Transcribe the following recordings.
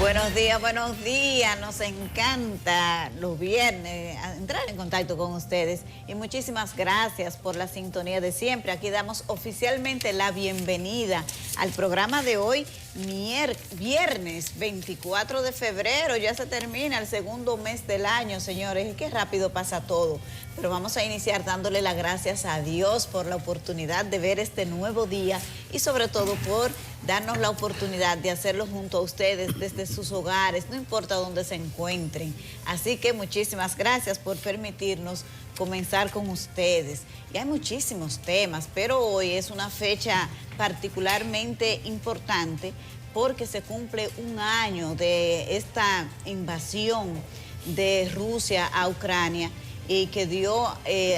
Buenos días, nos encanta los viernes entrar en contacto con ustedes y muchísimas gracias por la sintonía de siempre. Aquí damos oficialmente la bienvenida al programa de hoy, viernes 24 de febrero, ya se termina el segundo mes del año, señores, y qué rápido pasa todo. Pero vamos a iniciar dándole las gracias a Dios por la oportunidad de ver este nuevo día y sobre todo por darnos la oportunidad de hacerlo junto a ustedes desde sus hogares, no importa dónde se encuentren. Así que muchísimas gracias por permitirnos comenzar con ustedes. Y hay muchísimos temas, pero hoy es una fecha particularmente importante porque se cumple un año de esta invasión de Rusia a Ucrania y que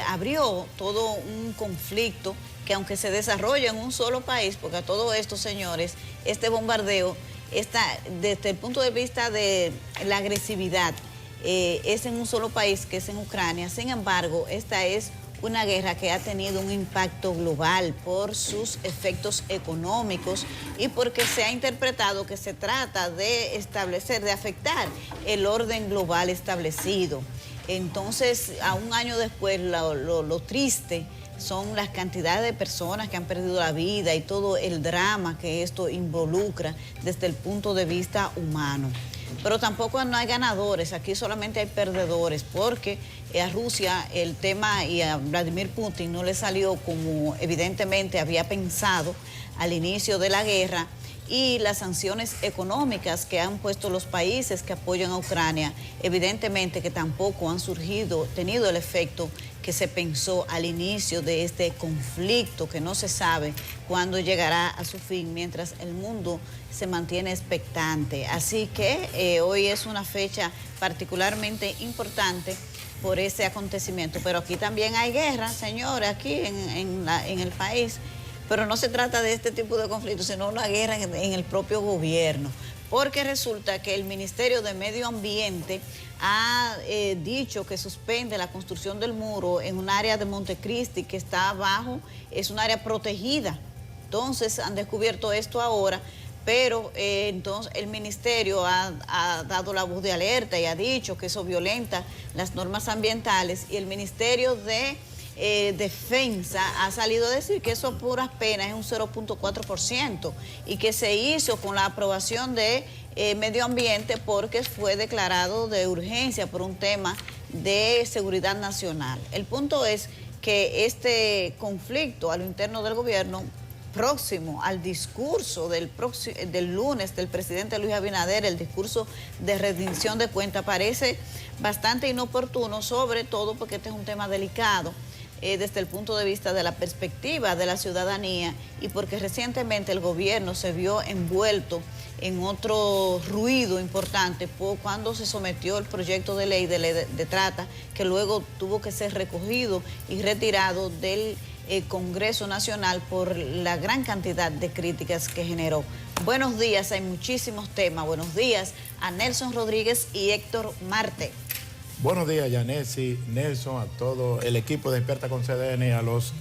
abrió todo un conflicto que aunque se desarrolla en un solo país, porque a todo esto, señores, este bombardeo está desde el punto de vista de la agresividad, es en un solo país, que es en Ucrania. Sin embargo, esta es una guerra que ha tenido un impacto global por sus efectos económicos y porque se ha interpretado que se trata de afectar el orden global establecido. Entonces, a un año después, lo triste son las cantidades de personas que han perdido la vida y todo el drama que esto involucra desde el punto de vista humano. Pero tampoco no hay ganadores, aquí solamente hay perdedores, porque a Rusia el tema y a Vladimir Putin no le salió como evidentemente había pensado al inicio de la guerra, y las sanciones económicas que han puesto los países que apoyan a Ucrania, evidentemente que tampoco han tenido el efecto que se pensó al inicio de este conflicto, que no se sabe cuándo llegará a su fin, mientras el mundo se mantiene expectante. Así que hoy es una fecha particularmente importante por ese acontecimiento. Pero aquí también hay guerra, señores, aquí en el país. Pero no se trata de este tipo de conflictos, sino una guerra en el propio gobierno. Porque resulta que el Ministerio de Medio Ambiente ha dicho que suspende la construcción del muro en un área de Montecristi que está abajo, es un área protegida. Entonces han descubierto esto ahora, pero entonces el ministerio ha dado la voz de alerta y ha dicho que eso violenta las normas ambientales, y el Ministerio de Defensa ha salido a decir que eso puras penas es un 0.4% y que se hizo con la aprobación de medio ambiente porque fue declarado de urgencia por un tema de seguridad nacional. El punto es que este conflicto a lo interno del gobierno, próximo al discurso del lunes del presidente Luis Abinader, el discurso de rendición de cuentas, parece bastante inoportuno, sobre todo porque este es un tema delicado desde el punto de vista de la perspectiva de la ciudadanía, y porque recientemente el gobierno se vio envuelto en otro ruido importante cuando se sometió el proyecto de ley de trata, que luego tuvo que ser recogido y retirado del Congreso Nacional por la gran cantidad de críticas que generó. Buenos días, hay muchísimos temas. Buenos días a Nelson Rodríguez y Héctor Marte. Buenos días, Yanesi, Nelson, a todo el equipo de Despierta con CDN y a los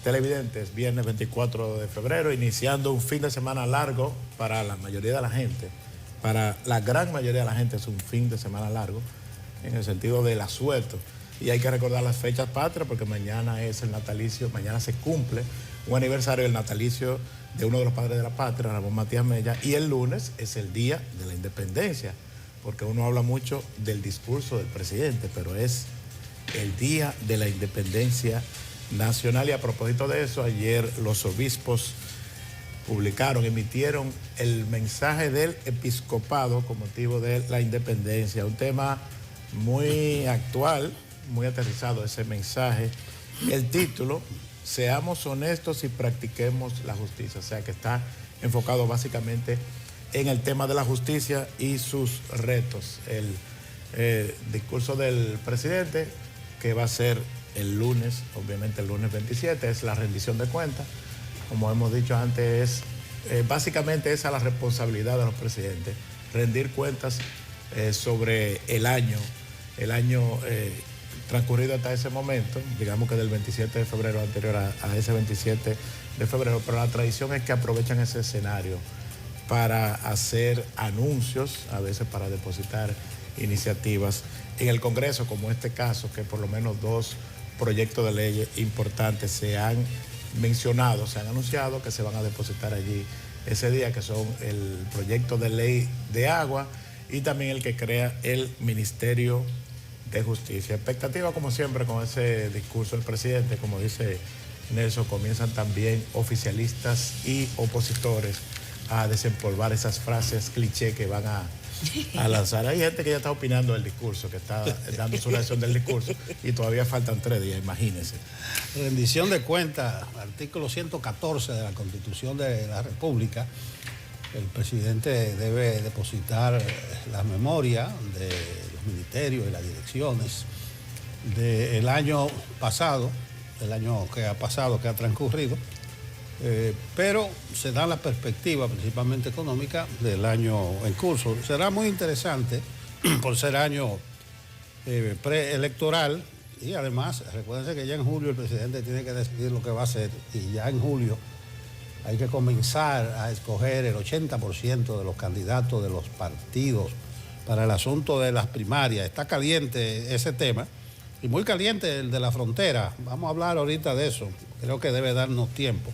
televidentes. Viernes 24 de febrero, iniciando un fin de semana largo para la mayoría de la gente. Para la gran mayoría de la gente es un fin de semana largo, en el sentido del asueto. Y hay que recordar las fechas patrias porque mañana es el natalicio, mañana se cumple un aniversario del natalicio de uno de los padres de la patria, Ramón Matías Mella, y el lunes es el Día de la Independencia, porque uno habla mucho del discurso del presidente, pero es el Día de la Independencia Nacional. Y a propósito de eso, ayer los obispos emitieron el mensaje del episcopado con motivo de la independencia, un tema muy actual, muy aterrizado ese mensaje. El título, Seamos honestos y practiquemos la justicia, o sea que está enfocado básicamente en el tema de la justicia y sus retos. El discurso del presidente, que va a ser el lunes, obviamente el lunes 27, es la rendición de cuentas. Como hemos dicho antes, básicamente esa es la responsabilidad de los presidentes, rendir cuentas sobre el año transcurrido hasta ese momento, digamos que del 27 de febrero anterior a ese 27 de febrero, pero la tradición es que aprovechan ese escenario para hacer anuncios, a veces para depositar iniciativas en el Congreso, como este caso, que por lo menos 2 proyectos de ley importantes se han mencionado, se han anunciado que se van a depositar allí ese día, que son el proyecto de ley de agua y también el que crea el Ministerio de Justicia. Expectativa, como siempre, con ese discurso del presidente. Como dice Nelson, comienzan también oficialistas y opositores a desempolvar esas frases cliché que van a lanzar. Hay gente que ya está opinando del discurso, que está dando su reacción del discurso, y todavía faltan 3 días, imagínense. Rendición de cuentas, artículo 114 de la Constitución de la República. El presidente debe depositar la memoria de los ministerios y las direcciones del año pasado, del año que ha pasado, que ha transcurrido, pero se da la perspectiva principalmente económica del año en curso. Será muy interesante por ser año preelectoral, y además recuérdense que ya en julio el presidente tiene que decidir lo que va a hacer, y ya en julio hay que comenzar a escoger el 80% de los candidatos de los partidos para el asunto de las primarias. Está caliente ese tema, y muy caliente el de la frontera. Vamos a hablar ahorita de eso. Creo que debe darnos tiempo.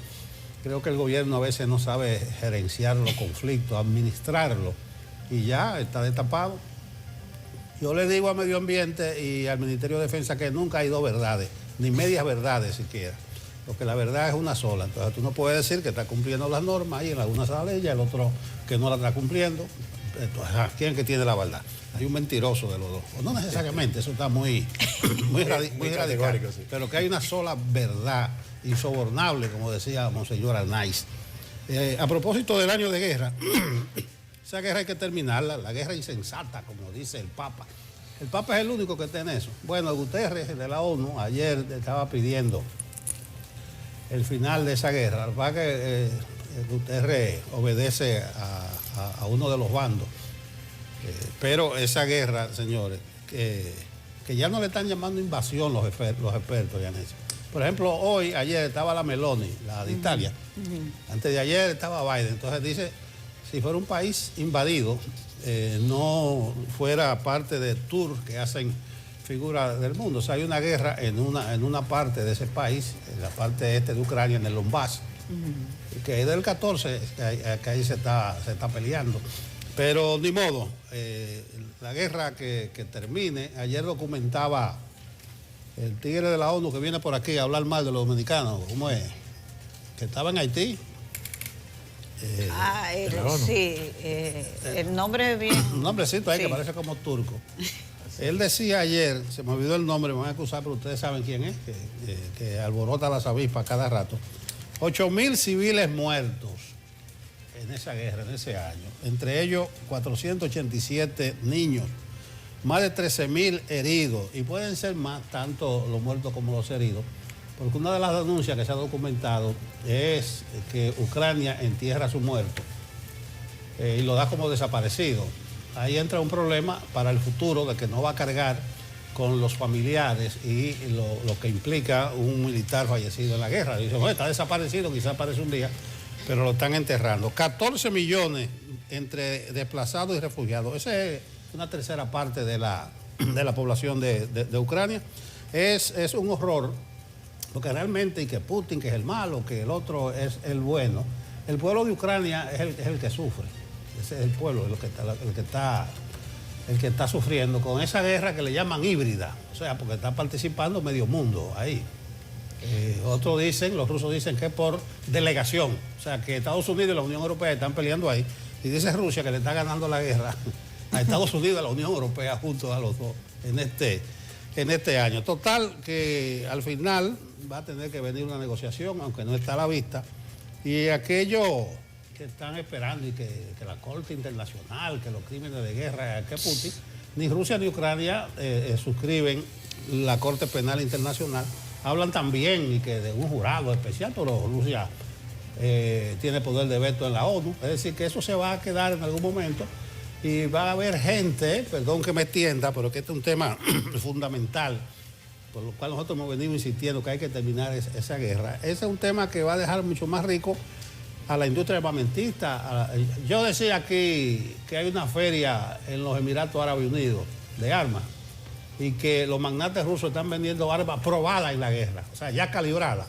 Creo que el gobierno a veces no sabe gerenciar los conflictos, administrarlo, y ya está destapado. Yo le digo a Medio Ambiente y al Ministerio de Defensa que nunca hay 2 verdades, ni medias verdades siquiera, porque la verdad es una sola. Entonces tú no puedes decir que está cumpliendo las normas y en algunas sale ella, el otro que no la está cumpliendo. Entonces, ¿quién es que tiene la verdad? Hay un mentiroso de los dos. O no necesariamente, eso está muy radical, sí. Pero que hay una sola verdad insobornable, como decía Monseñor Arnaiz. A propósito del año de guerra, esa guerra hay que terminarla, la guerra insensata, como dice el Papa. El Papa es el único que está en eso. Bueno, Guterres, de la ONU, ayer estaba pidiendo el final de esa guerra. Al verdad que Guterres obedece a uno de los bandos. Pero esa guerra, señores, que ya no le están llamando invasión los expertos, Yanesi. Por ejemplo, ayer estaba la Meloni, la de Italia. Antes de ayer estaba Biden. Entonces dice, si fuera un país invadido, no fuera parte del tour que hacen figuras del mundo. O sea, hay una guerra en una parte de ese país, en la parte este de Ucrania, en el Donbass, que es del 14, que ahí se está peleando. Pero ni modo, la guerra que termine. Ayer documentaba el tigre de la ONU que viene por aquí a hablar mal de los dominicanos. ¿Cómo es? Que estaba en Haití. Sí, el nombre es bien. Un nombrecito ahí, sí, que parece como turco. Él decía ayer, se me olvidó el nombre, me van a acusar, pero ustedes saben quién es, que alborota las avispas cada rato. 8.000 civiles muertos en esa guerra, en ese año. Entre ellos 487 niños, más de 13.000 heridos, y pueden ser más, tanto los muertos como los heridos, porque una de las denuncias que se ha documentado es que Ucrania entierra a su muerto y lo da como desaparecido. Ahí entra un problema para el futuro de que no va a cargar con los familiares y lo que implica un militar fallecido en la guerra. Dicen, bueno, está desaparecido, quizás aparece un día, pero lo están enterrando. 14 millones entre desplazados y refugiados. Esa es una tercera parte de la población de Ucrania. Es un horror, porque realmente, y que Putin, que es el malo, que el otro es el bueno. El pueblo de Ucrania es el que sufre. Ese es el pueblo el que está sufriendo con esa guerra que le llaman híbrida. O sea, porque está participando medio mundo ahí. Otros dicen, los rusos dicen que es por delegación. O sea, que Estados Unidos y la Unión Europea están peleando ahí. Y dice Rusia que le está ganando la guerra a Estados Unidos y a la Unión Europea juntos a los dos en este año. Total, que al final va a tener que venir una negociación, aunque no está a la vista. Y aquellos que están esperando y que la Corte Internacional, que los crímenes de guerra, que Putin, ni Rusia ni Ucrania suscriben la Corte Penal Internacional. Hablan también y que de un jurado especial, pero Rusia tiene poder de veto en la ONU. Es decir, que eso se va a quedar en algún momento y va a haber gente, perdón que me extienda, pero que este es un tema fundamental, por lo cual nosotros hemos venido insistiendo que hay que terminar esa guerra. Ese es un tema que va a dejar mucho más rico a la industria armamentista. Yo decía aquí que hay una feria en los Emiratos Árabes Unidos de armas y que los magnates rusos están vendiendo armas probadas en la guerra, o sea, ya calibradas.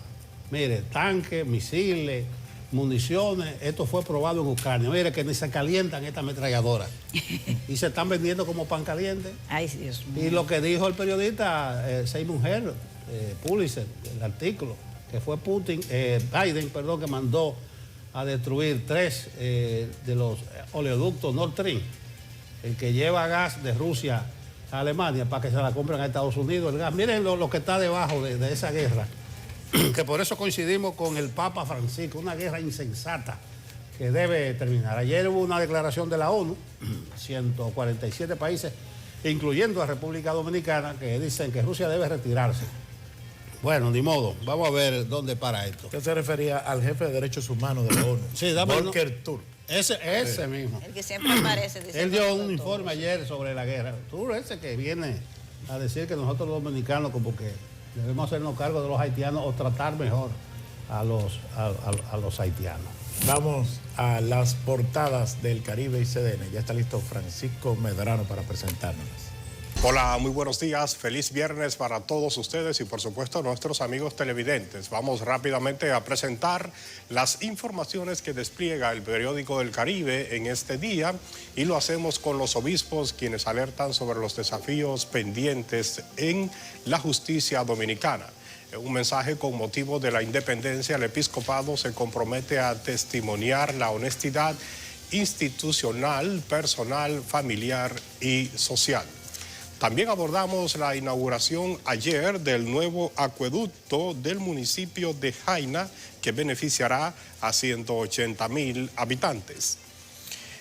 Mire, tanques, misiles, municiones, esto fue probado en Ucrania. Mire que ni se calientan estas ametralladoras y se están vendiendo como pan caliente. Ay, Dios mío. Y lo que dijo el periodista Seymour Hersh, Pulitzer, el artículo, que fue Biden, que mandó a destruir 3 de los oleoductos Nord Stream, el que lleva gas de Rusia a Alemania para que se la compren a Estados Unidos el gas. Miren lo que está debajo de esa guerra, que por eso coincidimos con el Papa Francisco, una guerra insensata que debe terminar. Ayer hubo una declaración de la ONU, 147 países, incluyendo a República Dominicana, que dicen que Rusia debe retirarse. Bueno, ni modo, vamos a ver dónde para esto. Usted se refería al jefe de derechos humanos de la ONU, sí, Volker Turk. Ese mismo. El que siempre aparece. Él dio un informe ayer sobre la guerra. Turk, ese que viene a decir que nosotros los dominicanos como que debemos hacernos cargo de los haitianos o tratar mejor a los haitianos. Vamos a las portadas del Caribe y CDN. Ya está listo Francisco Medrano para presentárnoslas. Hola, muy buenos días. Feliz viernes para todos ustedes y por supuesto nuestros amigos televidentes. Vamos rápidamente a presentar las informaciones que despliega el periódico del Caribe en este día y lo hacemos con los obispos quienes alertan sobre los desafíos pendientes en la justicia dominicana. En un mensaje con motivo de la independencia, el episcopado se compromete a testimoniar la honestidad institucional, personal, familiar y social. También abordamos la inauguración ayer del nuevo acueducto del municipio de Jaina, que beneficiará a 180,000 habitantes.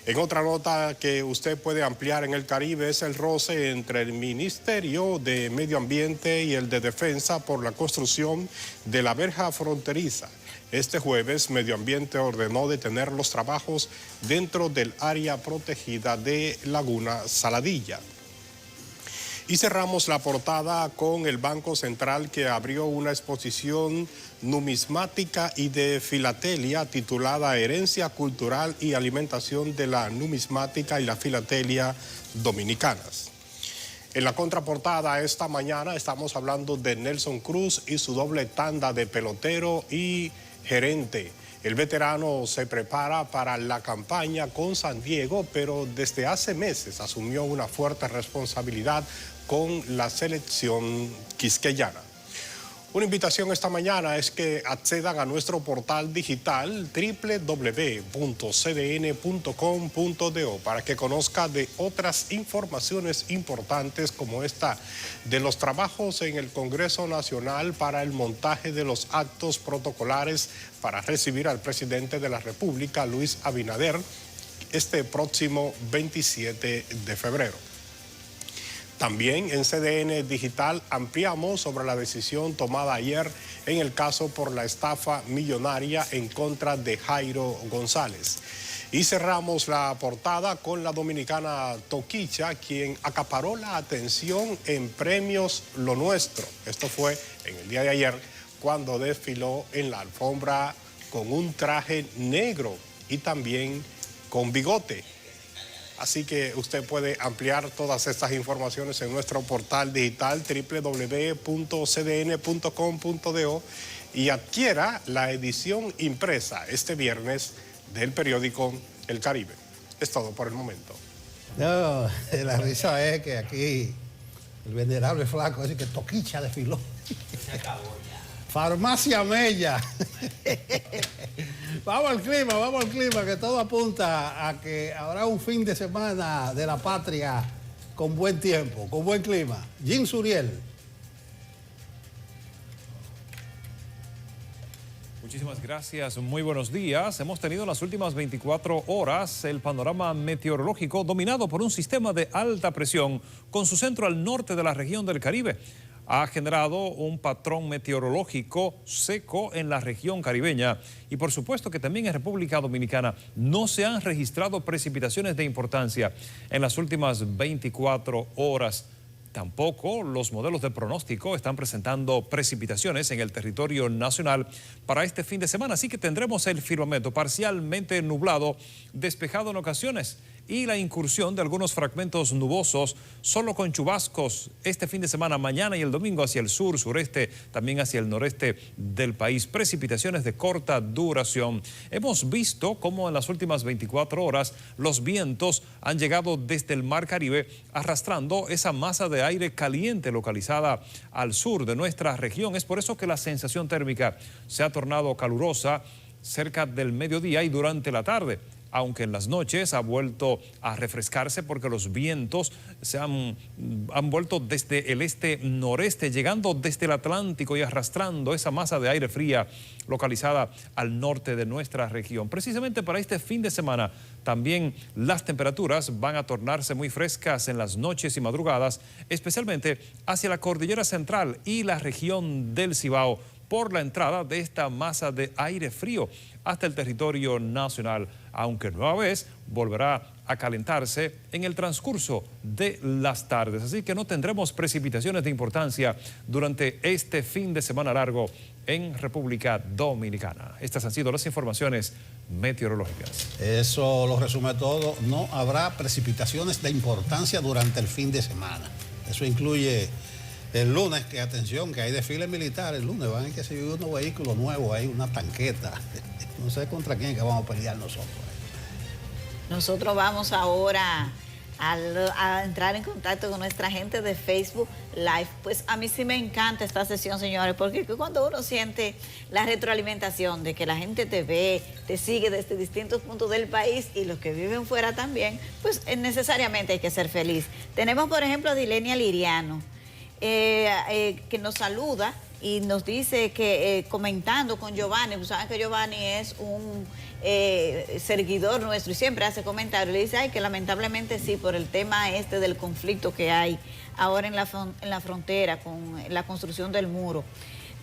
En otra nota que usted puede ampliar en el Caribe es el roce entre el Ministerio de Medio Ambiente y el de Defensa por la construcción de la verja fronteriza. Este jueves, Medio Ambiente ordenó detener los trabajos dentro del área protegida de Laguna Saladilla. Y cerramos la portada con el Banco Central, que abrió una exposición numismática y de filatelia titulada Herencia Cultural y Alimentación de la Numismática y la Filatelia Dominicanas. En la contraportada esta mañana estamos hablando de Nelson Cruz y su doble tanda de pelotero y gerente. El veterano se prepara para la campaña con San Diego, pero desde hace meses asumió una fuerte responsabilidad con la selección quisqueyana. Una invitación esta mañana es que accedan a nuestro portal digital www.cdn.com.do para que conozca de otras informaciones importantes como esta de los trabajos en el Congreso Nacional para el montaje de los actos protocolares para recibir al presidente de la República, Luis Abinader, este próximo 27 de febrero. También en CDN Digital ampliamos sobre la decisión tomada ayer en el caso por la estafa millonaria en contra de Jairo González. Y cerramos la portada con la dominicana Toquicha, quien acaparó la atención en Premios Lo Nuestro. Esto fue en el día de ayer cuando desfiló en la alfombra con un traje negro y también con bigote. Así que usted puede ampliar todas estas informaciones en nuestro portal digital www.cdn.com.do y adquiera la edición impresa este viernes del periódico El Caribe. Es todo por el momento. No, la risa es que aquí el venerable flaco dice que Toquicha desfiló. Se acabó ya. Farmacia Mella. Vamos al clima, que todo apunta a que habrá un fin de semana de la patria con buen tiempo, con buen clima. Jim Suriel. Muchísimas gracias, muy buenos días. Hemos tenido en las últimas 24 horas el panorama meteorológico dominado por un sistema de alta presión con su centro al norte de la región del Caribe. Ha generado un patrón meteorológico seco en la región caribeña y por supuesto que también en República Dominicana no se han registrado precipitaciones de importancia en las últimas 24 horas. Tampoco los modelos de pronóstico están presentando precipitaciones en el territorio nacional para este fin de semana, así que tendremos el firmamento parcialmente nublado, despejado en ocasiones, y la incursión de algunos fragmentos nubosos, solo con chubascos este fin de semana, mañana y el domingo hacia el sur, sureste, también hacia el noreste del país. Precipitaciones de corta duración. Hemos visto cómo en las últimas 24 horas los vientos han llegado desde el Mar Caribe arrastrando esa masa de aire caliente localizada al sur de nuestra región. Es por eso que la sensación térmica se ha tornado calurosa cerca del mediodía y durante la tarde, aunque en las noches ha vuelto a refrescarse porque los vientos se han vuelto desde el este-noreste, llegando desde el Atlántico y arrastrando esa masa de aire fría localizada al norte de nuestra región. Precisamente para este fin de semana también las temperaturas van a tornarse muy frescas en las noches y madrugadas, especialmente hacia la cordillera central y la región del Cibao, por la entrada de esta masa de aire frío hasta el territorio nacional, aunque nueva vez volverá a calentarse en el transcurso de las tardes. Así que no tendremos precipitaciones de importancia durante este fin de semana largo en República Dominicana. Estas han sido las informaciones meteorológicas. Eso lo resume todo. No habrá precipitaciones de importancia durante el fin de semana. Eso incluye el lunes, que atención, que hay desfiles militares. El lunes van a que se vive unos vehículos nuevos, hay una tanqueta. No sé contra quién que vamos a pelear nosotros. Nosotros vamos ahora a entrar en contacto con nuestra gente de Facebook Live. Pues a mí sí me encanta esta sesión, señores, porque cuando uno siente la retroalimentación de que la gente te ve, te sigue desde distintos puntos del país y los que viven fuera también, pues necesariamente hay que ser feliz. Tenemos, por ejemplo, a Dilenia Liriano, que nos saluda y nos dice que comentando con Giovanni, pues saben que Giovanni es un seguidor nuestro y siempre hace comentarios, le dice, ay, que lamentablemente sí, por el tema del conflicto que hay ahora en la frontera con la construcción del muro.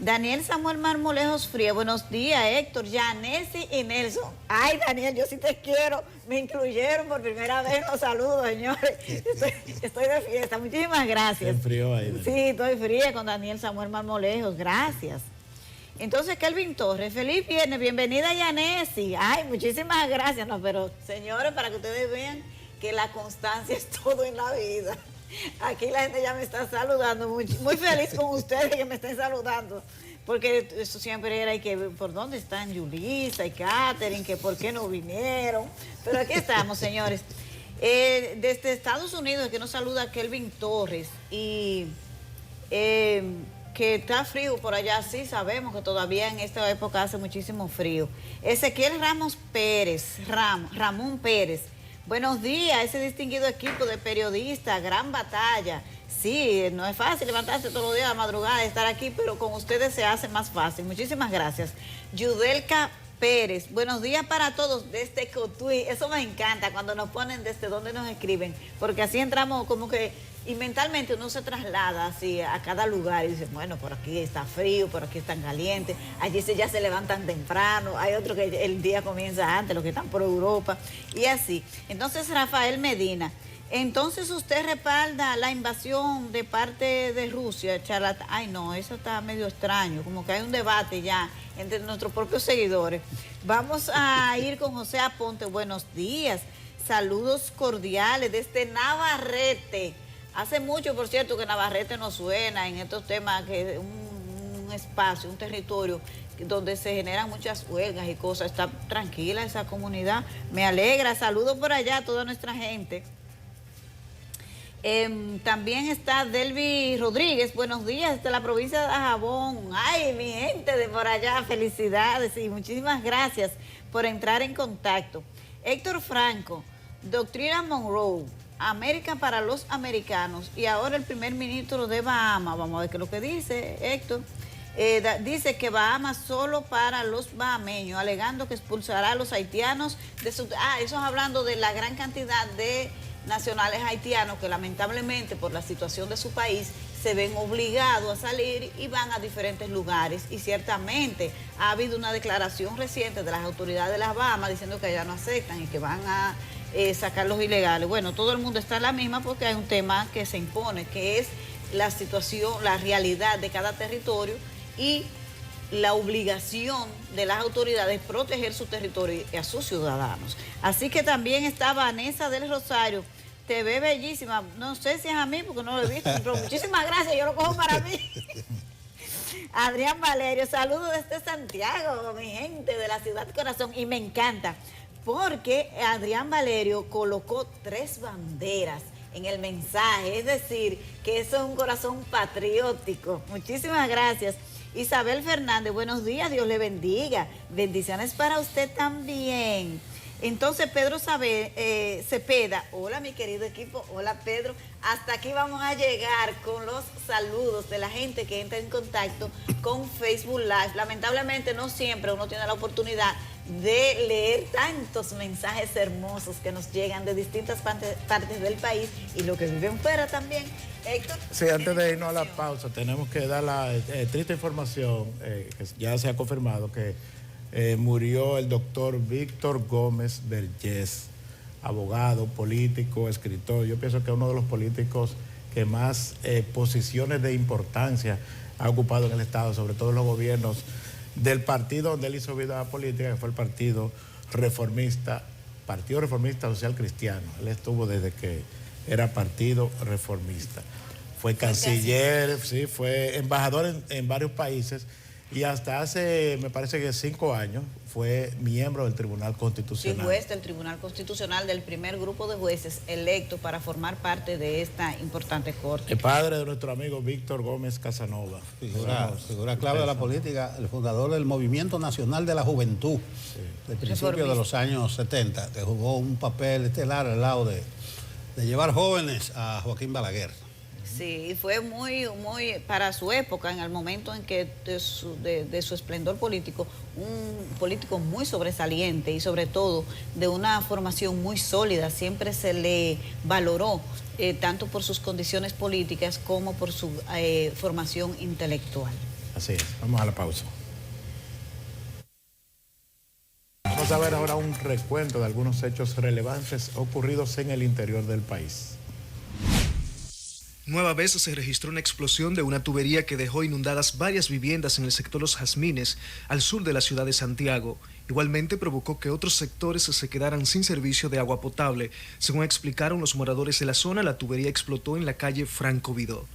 Daniel Samuel Marmolejos Fría, buenos días, Héctor, Yanesi y Nelson. Ay, Daniel, yo sí te quiero, me incluyeron por primera vez, los saludos, señores. Estoy de fiesta, muchísimas gracias. ¿Está frío ahí, Daniel? Sí, estoy fría con Daniel Samuel Marmolejos, gracias. Entonces, Kelvin Torres, feliz viernes, bienvenida Yanesi. Ay, muchísimas gracias, no, pero señores, para que ustedes vean que la constancia es todo en la vida. Aquí la gente ya me está saludando, muy feliz con ustedes que me estén saludando, porque eso siempre era, y que por dónde están Yulisa y Catherine, que por qué no vinieron, pero aquí estamos, señores. Desde Estados Unidos, que nos saluda Kelvin Torres, y que está frío por allá, sí sabemos que todavía en esta época hace muchísimo frío. Ezequiel Ramos Pérez, Ramón Pérez, buenos días, ese distinguido equipo de periodistas, gran batalla. Sí, no es fácil levantarse todos los días a la madrugada y estar aquí, pero con ustedes se hace más fácil. Muchísimas gracias. Yudelka Pérez, buenos días para todos desde Cotuí. Eso me encanta cuando nos ponen desde donde nos escriben, porque así entramos como que, y mentalmente uno se traslada así a cada lugar y dice, bueno, por aquí está frío, por aquí está caliente, allí ya se levantan temprano, hay otros que el día comienza antes, los que están por Europa, y así. Entonces, Rafael Medina, entonces usted respalda la invasión de parte de Rusia, charlatán. Ay, no, eso está medio extraño, como que hay un debate ya entre nuestros propios seguidores. Vamos a ir con José Aponte, buenos días, saludos cordiales desde Navarrete. Hace mucho, por cierto, que Navarrete nos suena en estos temas, que es un espacio, un territorio donde se generan muchas huelgas y cosas. Está tranquila esa comunidad, me alegra. Saludos por allá a toda nuestra gente. También está Delvi Rodríguez, buenos días, desde la provincia de Dajabón. Ay, mi gente de por allá, felicidades y muchísimas gracias por entrar en contacto. Héctor Franco, Doctrina Monroe, América para los americanos, y ahora el primer ministro de Bahamas, vamos a ver qué es lo que dice Héctor, dice que Bahamas solo para los bahameños, alegando que expulsará a los haitianos de su... eso es hablando de la gran cantidad de nacionales haitianos que lamentablemente por la situación de su país se ven obligados a salir y van a diferentes lugares, y ciertamente ha habido una declaración reciente de las autoridades de las Bahamas diciendo que allá no aceptan y que van a sacar los ilegales. Bueno, todo el mundo está en la misma porque hay un tema que se impone, que es la situación, la realidad de cada territorio y la obligación de las autoridades proteger su territorio y a sus ciudadanos. Así que también está Vanessa del Rosario. Te ve bellísima. No sé si es a mí porque no lo he visto, pero muchísimas gracias, yo lo cojo para mí. Adrián Valerio, saludos desde Santiago, mi gente de la ciudad corazón. Y me encanta porque Adrián Valerio colocó 3 banderas en el mensaje, es decir, que eso es un corazón patriótico. Muchísimas gracias. Isabel Fernández, buenos días, Dios le bendiga. Bendiciones para usted también. Entonces, Pedro Cepeda, hola mi querido equipo, hola Pedro. Hasta aquí vamos a llegar con los saludos de la gente que entra en contacto con Facebook Live. Lamentablemente no siempre uno tiene la oportunidad de leer tantos mensajes hermosos que nos llegan de distintas partes del país y lo que viven fuera también. Héctor. Sí, antes de irnos a la pausa, tenemos que dar la triste información, que ya se ha confirmado que murió el doctor Víctor Gómez Vergés, abogado, político, escritor. Yo pienso que es uno de los políticos que más posiciones de importancia ha ocupado en el Estado, sobre todo en los gobiernos del partido donde él hizo vida política, que fue el Partido Reformista Social Cristiano. Él estuvo desde que era Partido Reformista. Fue canciller, sí, fue embajador en varios países y hasta hace, me parece que 5 años, fue miembro del Tribunal Constitucional. Sí, juez del Tribunal Constitucional, del primer grupo de jueces electo para formar parte de esta importante corte. El padre de nuestro amigo Víctor Gómez Casanova. Figura clave de la política, el fundador del Movimiento Nacional de la Juventud, sí, del principio de los años 70, que jugó un papel estelar al lado de llevar jóvenes a Joaquín Balaguer. Sí, fue muy para su época, en el momento en que de su esplendor político, un político muy sobresaliente y sobre todo de una formación muy sólida. Siempre se le valoró tanto por sus condiciones políticas como por su formación intelectual. Así es, vamos a la pausa. Vamos a ver ahora un recuento de algunos hechos relevantes ocurridos en el interior del país. Nueva vez se registró una explosión de una tubería que dejó inundadas varias viviendas en el sector Los Jazmines, al sur de la ciudad de Santiago. Igualmente provocó que otros sectores se quedaran sin servicio de agua potable. Según explicaron los moradores de la zona, la tubería explotó en la calle Franco Vidó.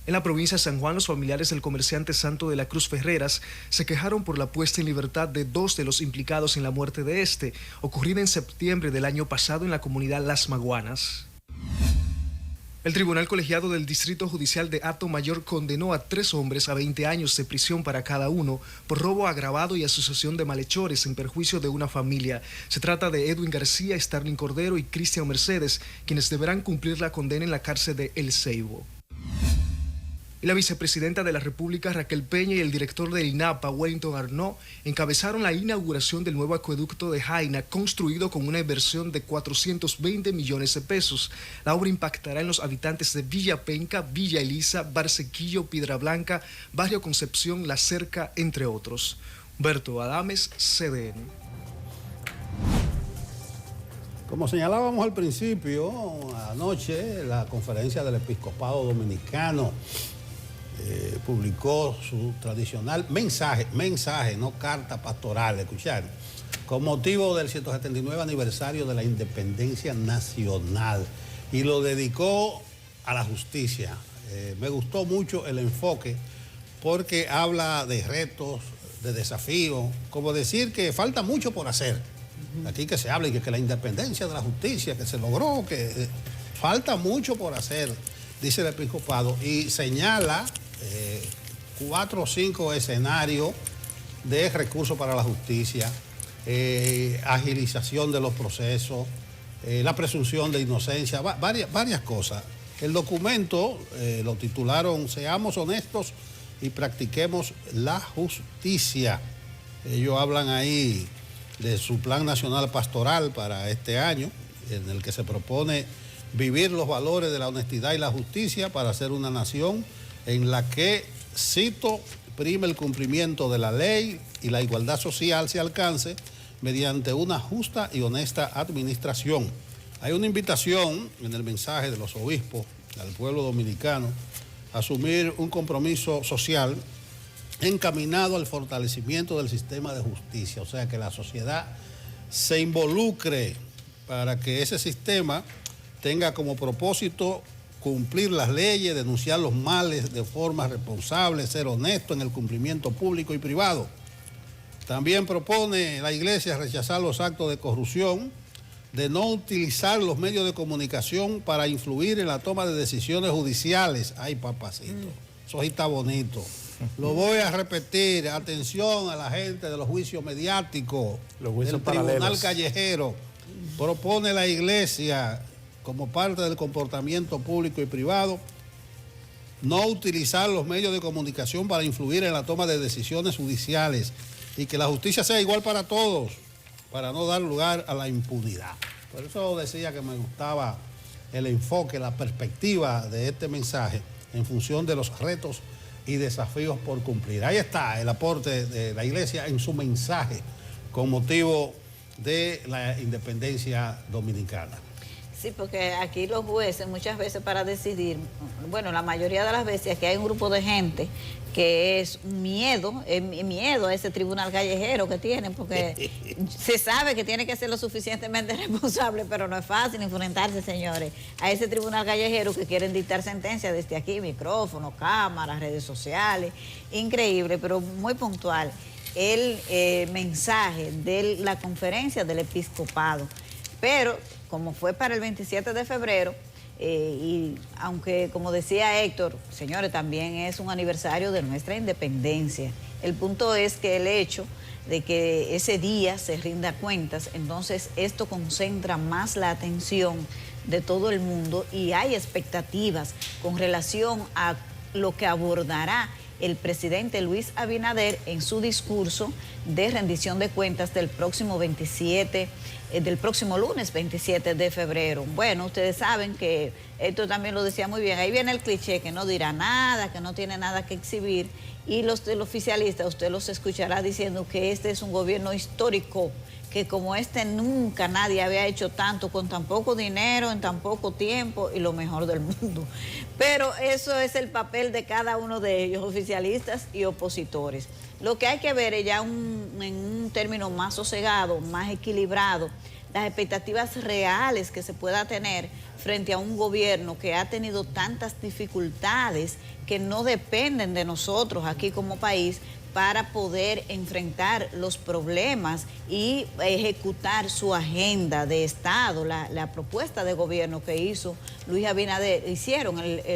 En la provincia de San Juan, los familiares del comerciante Santo de la Cruz Ferreras se quejaron por la puesta en libertad de 2 de los implicados en la muerte de este, ocurrida en septiembre del año pasado en la comunidad Las Maguanas. El Tribunal Colegiado del Distrito Judicial de Hato-Mayor condenó a 3 hombres a 20 años de prisión para cada uno por robo agravado y asociación de malhechores en perjuicio de una familia. Se trata de Edwin García, Starling Cordero y Cristian Mercedes, quienes deberán cumplir la condena en la cárcel de El Ceibo. Y la vicepresidenta de la República, Raquel Peña, y el director del INAPA, Wellington Arnaud, encabezaron la inauguración del nuevo acueducto de Jaina, construido con una inversión de 420 millones de pesos. La obra impactará en los habitantes de Villa Penca, Villa Elisa, Barsequillo, Piedra Blanca, Barrio Concepción, La Cerca, entre otros. Humberto Adames, CDN. Como señalábamos al principio, anoche la Conferencia del Episcopado Dominicano publicó su tradicional mensaje, no carta pastoral, escucharon, con motivo del 179 aniversario de la independencia nacional, y lo dedicó a la justicia. Me gustó mucho el enfoque porque habla de retos, de desafíos, como decir que falta mucho por hacer. Aquí que se habla y que la independencia de la justicia, que se logró, que falta mucho por hacer, dice el episcopado, y señala 4 o 5 escenarios de recursos para la justicia, agilización de los procesos, la presunción de inocencia, varias cosas. El documento lo titularon "Seamos honestos y practiquemos la justicia". Ellos hablan ahí de su plan nacional pastoral para este año, en el que se propone vivir los valores de la honestidad y la justicia para ser una nación en la que, cito, prime el cumplimiento de la ley y la igualdad social se alcance mediante una justa y honesta administración. Hay una invitación en el mensaje de los obispos al pueblo dominicano a asumir un compromiso social encaminado al fortalecimiento del sistema de justicia, o sea, que la sociedad se involucre para que ese sistema tenga como propósito cumplir las leyes, denunciar los males de forma responsable, ser honesto en el cumplimiento público y privado. También propone la Iglesia rechazar los actos de corrupción, de no utilizar los medios de comunicación para influir en la toma de decisiones judiciales. Ay, papacito, eso sí está bonito. Lo voy a repetir, atención a la gente de los juicios mediáticos, del tribunal callejero. Propone la Iglesia, como parte del comportamiento público y privado, no utilizar los medios de comunicación para influir en la toma de decisiones judiciales y que la justicia sea igual para todos, para no dar lugar a la impunidad. Por eso decía que me gustaba el enfoque, la perspectiva de este mensaje en función de los retos y desafíos por cumplir. Ahí está el aporte de la Iglesia en su mensaje con motivo de la independencia dominicana. Sí, porque aquí los jueces muchas veces para decidir, bueno, la mayoría de las veces aquí hay un grupo de gente que es miedo a ese tribunal callejero que tienen, porque se sabe que tiene que ser lo suficientemente responsable, pero no es fácil enfrentarse, señores, a ese tribunal callejero que quieren dictar sentencias desde aquí, micrófonos, cámaras, redes sociales, increíble, pero muy puntual el mensaje de la conferencia del episcopado. Pero como fue para el 27 de febrero, y aunque, como decía Héctor, señores, también es un aniversario de nuestra independencia. El punto es que el hecho de que ese día se rinda cuentas, entonces esto concentra más la atención de todo el mundo y hay expectativas con relación a lo que abordará el presidente Luis Abinader en su discurso de rendición de cuentas del próximo lunes 27 de febrero. Bueno, ustedes saben que esto también lo decía muy bien, ahí viene el cliché que no dirá nada, que no tiene nada que exhibir, y los del oficialista usted los escuchará diciendo que este es un gobierno histórico, que como este nunca nadie había hecho tanto con tan poco dinero, en tan poco tiempo y lo mejor del mundo. Pero eso es el papel de cada uno de ellos, oficialistas y opositores. Lo que hay que ver es ya en un término más sosegado, más equilibrado, las expectativas reales que se pueda tener frente a un gobierno que ha tenido tantas dificultades que no dependen de nosotros aquí como país, para poder enfrentar los problemas y ejecutar su agenda de Estado, la propuesta de gobierno que hizo Luis Abinader,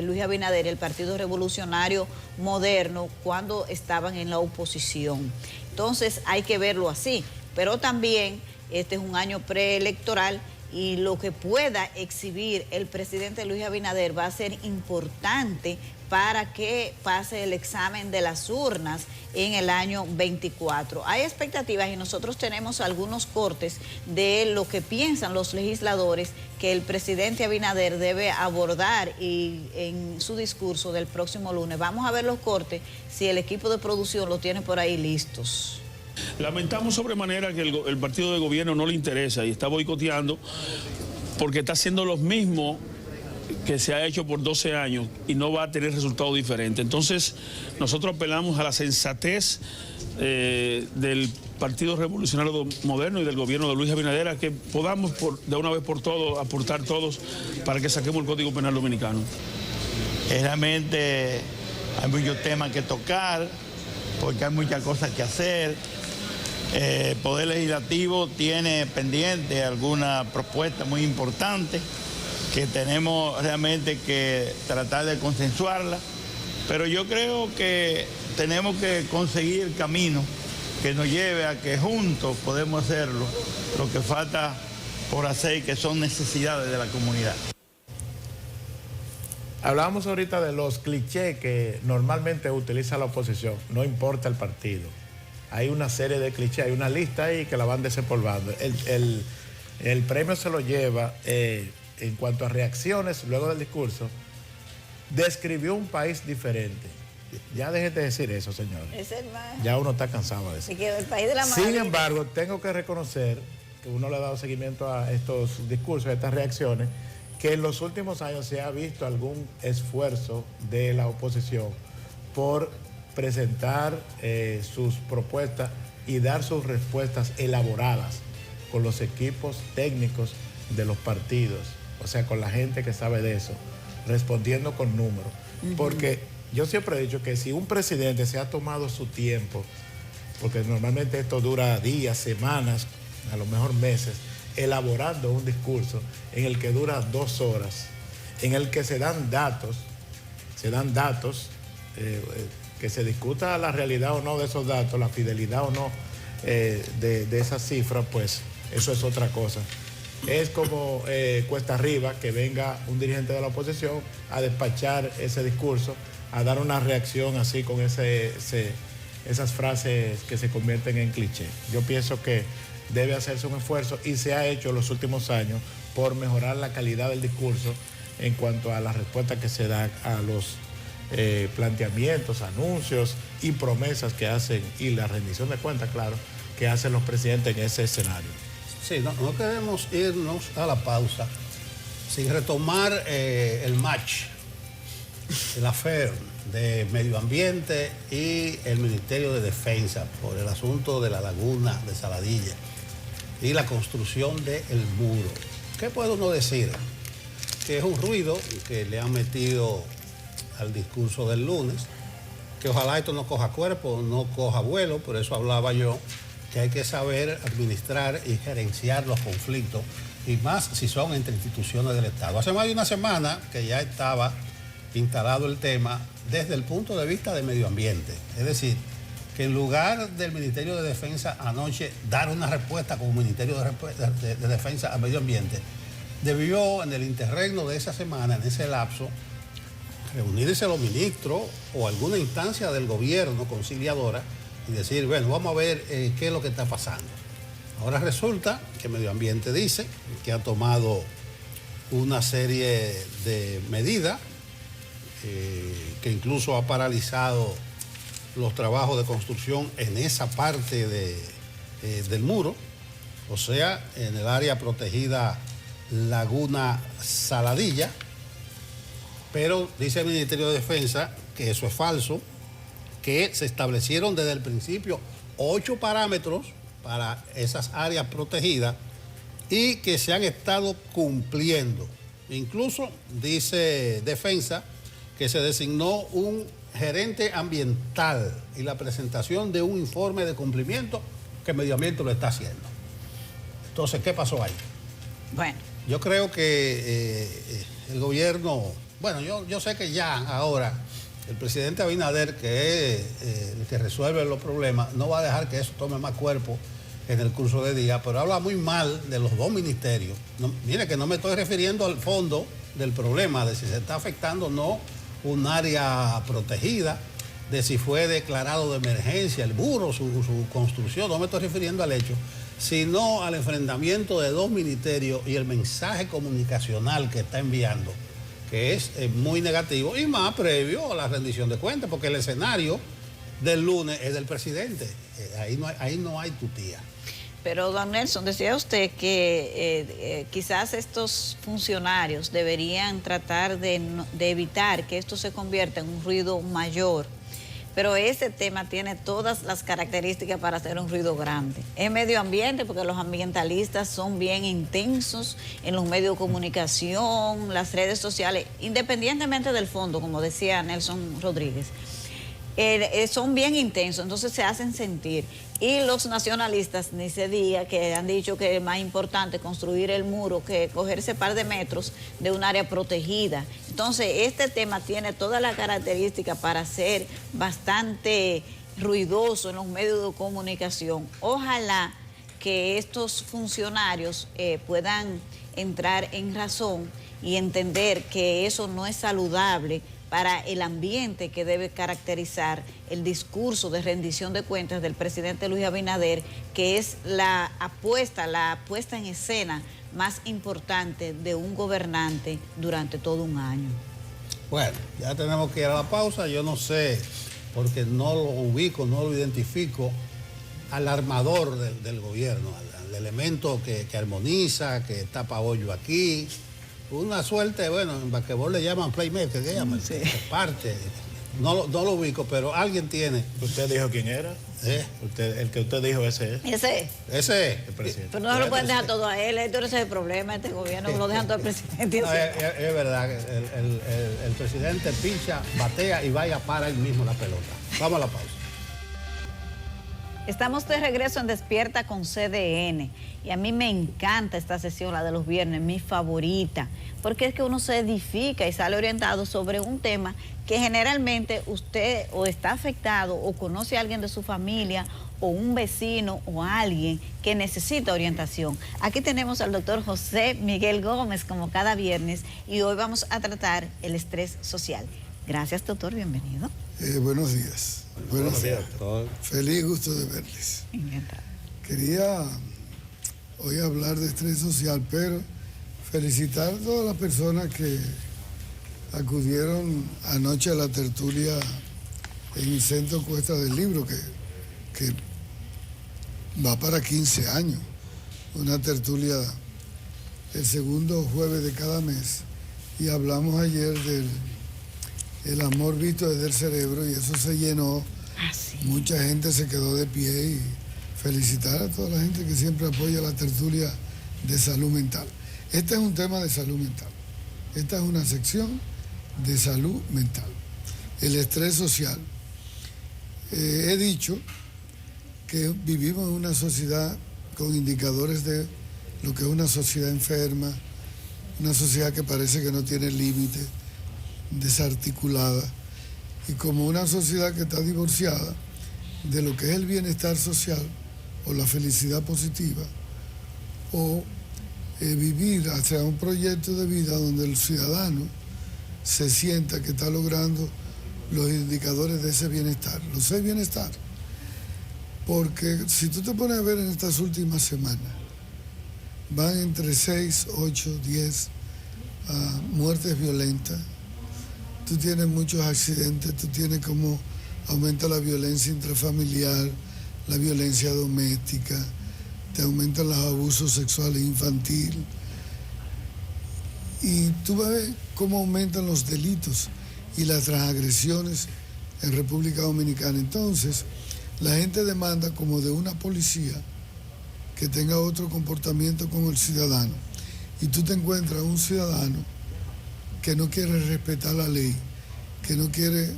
Luis Abinader y el Partido Revolucionario Moderno cuando estaban en la oposición. Entonces hay que verlo así, pero también este es un año preelectoral y lo que pueda exhibir el presidente Luis Abinader va a ser importante para que pase el examen de las urnas en el año 24. Hay expectativas y nosotros tenemos algunos cortes de lo que piensan los legisladores que el presidente Abinader debe abordar en su discurso del próximo lunes. Vamos a ver los cortes, si el equipo de producción lo tiene por ahí listos. Lamentamos sobremanera que el partido de gobierno no le interesa y está boicoteando porque está haciendo lo mismo que se ha hecho por 12 años y no va a tener resultados diferentes. Entonces, nosotros apelamos a la sensatez del Partido Revolucionario Moderno y del gobierno de Luis Abinader a que podamos de una vez por todas aportar todos para que saquemos el Código Penal dominicano. Realmente hay muchos temas que tocar porque hay muchas cosas que hacer. El Poder Legislativo tiene pendiente alguna propuesta muy importante que tenemos realmente que tratar de consensuarla, pero yo creo que tenemos que conseguir el camino que nos lleve a que juntos podemos hacerlo, lo que falta por hacer, que son necesidades de la comunidad. Hablábamos ahorita de los clichés que normalmente utiliza la oposición, no importa el partido. Hay una serie de clichés, hay una lista ahí que la van desempolvando. El premio se lo lleva... en cuanto a reacciones luego del discurso, describió un país diferente. Ya dejen de decir eso, señor. Es el más... Ya uno está cansado de eso. Así que el país de la Sin maravilla. embargo, tengo que reconocer que uno le ha dado seguimiento a estos discursos, a estas reacciones, que en los últimos años se ha visto algún esfuerzo de la oposición por presentar sus propuestas y dar sus respuestas elaboradas con los equipos técnicos de los partidos, o sea, con la gente que sabe de eso, respondiendo con números. Porque yo siempre he dicho que si un presidente se ha tomado su tiempo, porque normalmente esto dura días, semanas, a lo mejor meses, elaborando un discurso en el que dura 2 horas, en el que se dan datos, que se discuta la realidad o no de esos datos, la fidelidad o no de esas cifras, pues eso es otra cosa. Es como cuesta arriba que venga un dirigente de la oposición a despachar ese discurso, a dar una reacción así con esas frases que se convierten en cliché. Yo pienso que debe hacerse un esfuerzo y se ha hecho en los últimos años por mejorar la calidad del discurso en cuanto a las respuestas que se dan a los planteamientos, anuncios y promesas que hacen, y la rendición de cuentas, claro, que hacen los presidentes en ese escenario. Sí, no queremos irnos a la pausa sin retomar el match, el affair de Medio Ambiente y el Ministerio de Defensa por el asunto de la laguna de Saladilla y la construcción del muro. ¿Qué puede uno decir? Que es un ruido que le han metido al discurso del lunes, que ojalá esto no coja cuerpo, no coja vuelo, por eso hablaba yo, que hay que saber administrar y gerenciar los conflictos, y más si son entre instituciones del Estado. Hace más de una semana que ya estaba instalado el tema desde el punto de vista de medio ambiente. Es decir, que en lugar del Ministerio de Defensa anoche dar una respuesta como Ministerio de Defensa a medio ambiente, debió en el interregno de esa semana, en ese lapso, reunirse los ministros o alguna instancia del gobierno conciliadora y decir, bueno, vamos a ver qué es lo que está pasando. Ahora resulta que Medio Ambiente dice que ha tomado una serie de medidas, que incluso ha paralizado los trabajos de construcción en esa parte del muro, o sea, en el área protegida Laguna Saladilla, pero dice el Ministerio de Defensa que eso es falso, que se establecieron desde el principio 8 parámetros para esas áreas protegidas y que se han estado cumpliendo. Incluso dice Defensa que se designó un gerente ambiental y la presentación de un informe de cumplimiento que Medio Ambiente lo está haciendo. Entonces, ¿qué pasó ahí? Bueno. Yo creo que el gobierno, bueno, yo sé que ya ahora el presidente Abinader, que es el que resuelve los problemas, no va a dejar que eso tome más cuerpo en el curso de día, pero habla muy mal de los dos ministerios. No, mire que no me estoy refiriendo al fondo del problema, de si se está afectando o no un área protegida, de si fue declarado de emergencia el muro, su construcción, no me estoy refiriendo al hecho, sino al enfrentamiento de dos ministerios y el mensaje comunicacional que está enviando, que es muy negativo y más previo a la rendición de cuentas, porque el escenario del lunes es del presidente. Ahí no hay tutía. Pero, don Nelson, decía usted que quizás estos funcionarios deberían tratar de evitar que esto se convierta en un ruido mayor. Pero ese tema tiene todas las características para hacer un ruido grande. Es medio ambiente, porque los ambientalistas son bien intensos en los medios de comunicación, las redes sociales, independientemente del fondo, como decía Nelson Rodríguez. Son bien intensos, entonces se hacen sentir. Y los nacionalistas, ni se diga, que han dicho que es más importante construir el muro que cogerse par de metros de un área protegida. Entonces, este tema tiene todas las características para ser bastante ruidoso en los medios de comunicación. Ojalá que estos funcionarios puedan entrar en razón y entender que eso no es saludable para el ambiente que debe caracterizar el discurso de rendición de cuentas del presidente Luis Abinader, que es la puesta en escena más importante de un gobernante durante todo un año. Bueno, ya tenemos que ir a la pausa. Yo no sé, porque no lo ubico, no lo identifico al armador del gobierno, al elemento que armoniza, que tapa hoyo aquí. Una suerte, bueno, en basquetbol le llaman playmaker, ¿qué llaman? Sí. Parte. No lo ubico, pero alguien tiene. ¿Usted dijo quién era? El que usted dijo, ese es. Ese. Ese es. El presidente. Pero no lo pueden dejar todo a él. Ese es el problema de este gobierno, lo dejan todo al presidente. No, es verdad, el presidente pincha, batea y vaya para él mismo la pelota. Vamos a la pausa. Estamos de regreso en Despierta con CDN y a mí me encanta esta sesión, la de los viernes, mi favorita, porque es que uno se edifica y sale orientado sobre un tema que generalmente usted o está afectado o conoce a alguien de su familia o un vecino o alguien que necesita orientación. Aquí tenemos al doctor José Miguel Gómez como cada viernes y hoy vamos a tratar el estrés social. Gracias, doctor, bienvenido. Buenos días. Buenos días. Feliz gusto de verles. Encantado. Quería hoy hablar de estrés social, pero felicitar a todas las personas que acudieron anoche a la tertulia en el Centro Cuesta del Libro, que va para 15 años. Una tertulia el segundo jueves de cada mes. Y hablamos ayer del el amor visto desde el cerebro y eso se llenó. Sí. Mucha gente se quedó de pie y felicitar a toda la gente que siempre apoya la tertulia de salud mental. Este es un tema de salud mental. Esta es una sección de salud mental. El estrés social. He dicho que vivimos en una sociedad con indicadores de lo que es una sociedad enferma, una sociedad que parece que no tiene límites, desarticulada, y como una sociedad que está divorciada de lo que es el bienestar social o la felicidad positiva o vivir hacia un proyecto de vida donde el ciudadano se sienta que está logrando los indicadores de ese bienestar, los 6 bienestar. Porque si tú te pones a ver en estas últimas semanas, van entre 6, 8, 10 muertes violentas. Tú tienes muchos accidentes, tú tienes como aumenta la violencia intrafamiliar, la violencia doméstica, te aumentan los abusos sexuales infantiles. Y tú vas a ver cómo aumentan los delitos y las transagresiones en República Dominicana. Entonces, la gente demanda como de una policía que tenga otro comportamiento con el ciudadano. Y tú te encuentras un ciudadano que no quiere respetar la ley, que no quiere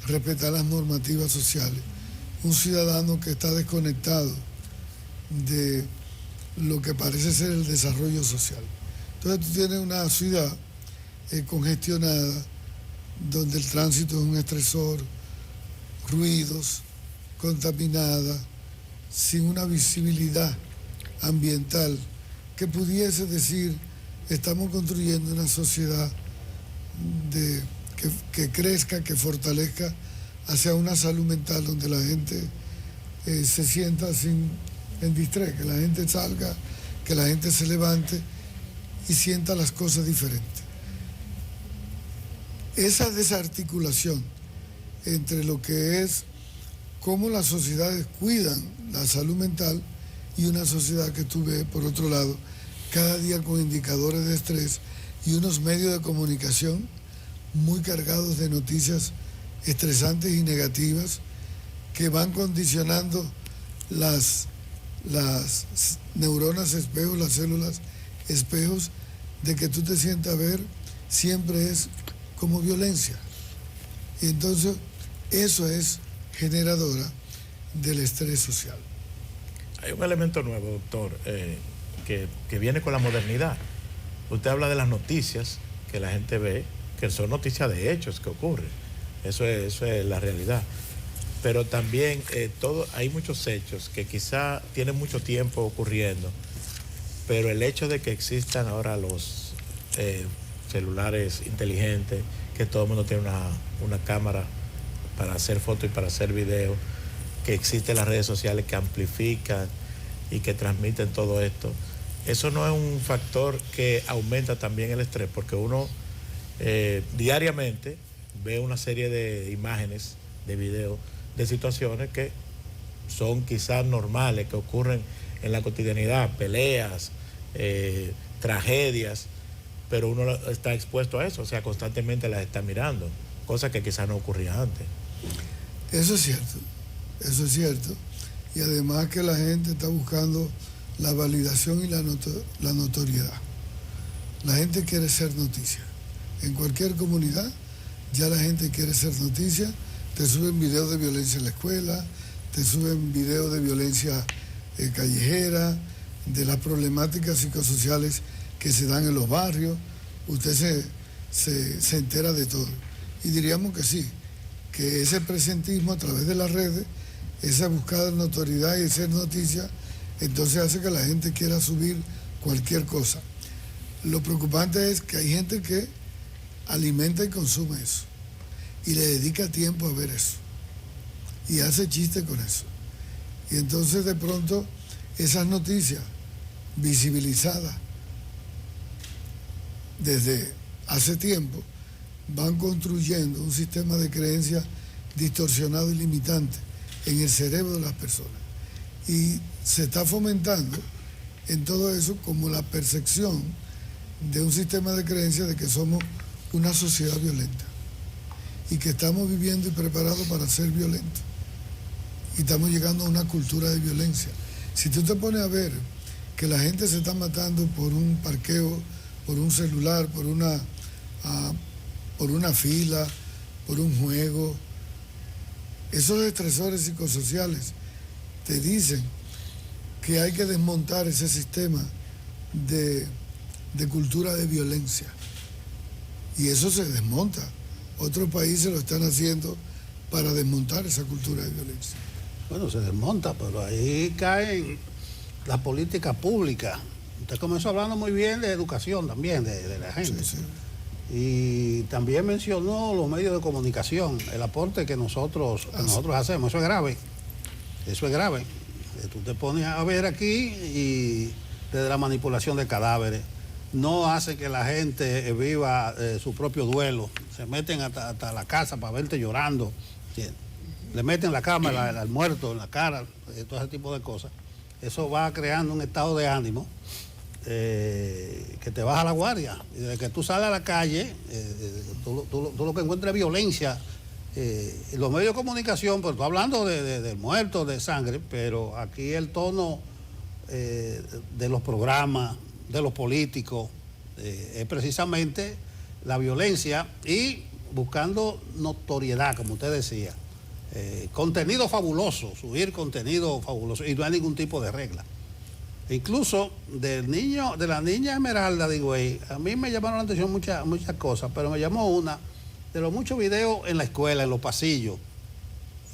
respetar las normativas sociales, un ciudadano que está desconectado de lo que parece ser el desarrollo social. Entonces tú tienes una ciudad congestionada, donde el tránsito es un estresor, ruidos, contaminada, sin una visibilidad ambiental que pudiese decir estamos construyendo una sociedad que crezca, que fortalezca hacia una salud mental donde la gente se sienta en distrés, que la gente salga, que la gente se levante y sienta las cosas diferentes. Esa desarticulación entre lo que es cómo las sociedades cuidan la salud mental y una sociedad que tú ves, por otro lado, cada día con indicadores de estrés y unos medios de comunicación muy cargados de noticias estresantes y negativas que van condicionando las neuronas espejos, las células espejos, de que tú te sientas a ver, siempre es como violencia. Y entonces eso es generadora del estrés social. Hay un elemento nuevo, doctor, que viene con la modernidad. Usted habla de las noticias que la gente ve, que son noticias de hechos que ocurren. Eso es la realidad. Pero también hay muchos hechos que quizá tienen mucho tiempo ocurriendo, pero el hecho de que existan ahora los celulares inteligentes, que todo el mundo tiene una cámara para hacer fotos y para hacer videos, que existen las redes sociales que amplifican y que transmiten todo esto, eso no es un factor que aumenta también el estrés, porque uno diariamente ve una serie de imágenes, de videos, de situaciones que son quizás normales, que ocurren en la cotidianidad, peleas, tragedias, pero uno está expuesto a eso, o sea, constantemente las está mirando, cosa que quizás no ocurría antes. Eso es cierto. Y además que la gente está buscando la validación y la notoriedad. La gente quiere ser noticia. En cualquier comunidad ya la gente quiere ser noticia. Te suben videos de violencia en la escuela, te suben videos de violencia callejera, de las problemáticas psicosociales que se dan en los barrios. Usted se entera de todo. Y diríamos que sí, que ese presentismo a través de las redes, esa búsqueda de notoriedad y ser noticia, entonces hace que la gente quiera subir cualquier cosa. Lo preocupante es que hay gente que alimenta y consume eso y le dedica tiempo a ver eso y hace chiste con eso. Y entonces de pronto esas noticias visibilizadas desde hace tiempo van construyendo un sistema de creencias distorsionado y limitante en el cerebro de las personas. Y se está fomentando en todo eso como la percepción de un sistema de creencias de que somos una sociedad violenta y que estamos viviendo y preparados para ser violentos. Y estamos llegando a una cultura de violencia. Si tú te pones a ver que la gente se está matando por un parqueo, por un celular, por una fila, por un juego, esos estresores psicosociales te dicen que hay que desmontar ese sistema de cultura de violencia. Y eso se desmonta. Otros países lo están haciendo para desmontar esa cultura de violencia. Bueno, se desmonta, pero ahí caen las políticas públicas. Usted comenzó hablando muy bien de educación también, de la gente. Sí, sí. Y también mencionó los medios de comunicación, el aporte que nosotros hacemos. Eso es grave. Eso es grave. Tú te pones a ver aquí y desde la manipulación de cadáveres, no hace que la gente viva su propio duelo. Se meten hasta la casa para verte llorando. ¿Sí? Le meten la cámara al muerto en la cara, todo ese tipo de cosas. Eso va creando un estado de ánimo que te baja la guardia. Y desde que tú sales a la calle, tú lo que encuentras es violencia. Los medios de comunicación, pues estoy hablando de muertos, de sangre, pero aquí el tono de los programas, de los políticos, es precisamente la violencia y buscando notoriedad, como usted decía. Contenido fabuloso, subir contenido fabuloso, y no hay ningún tipo de regla. Incluso de la niña Esmeralda de Higüey, a mí me llamaron la atención muchas cosas, pero me llamó una de los muchos videos en la escuela, en los pasillos,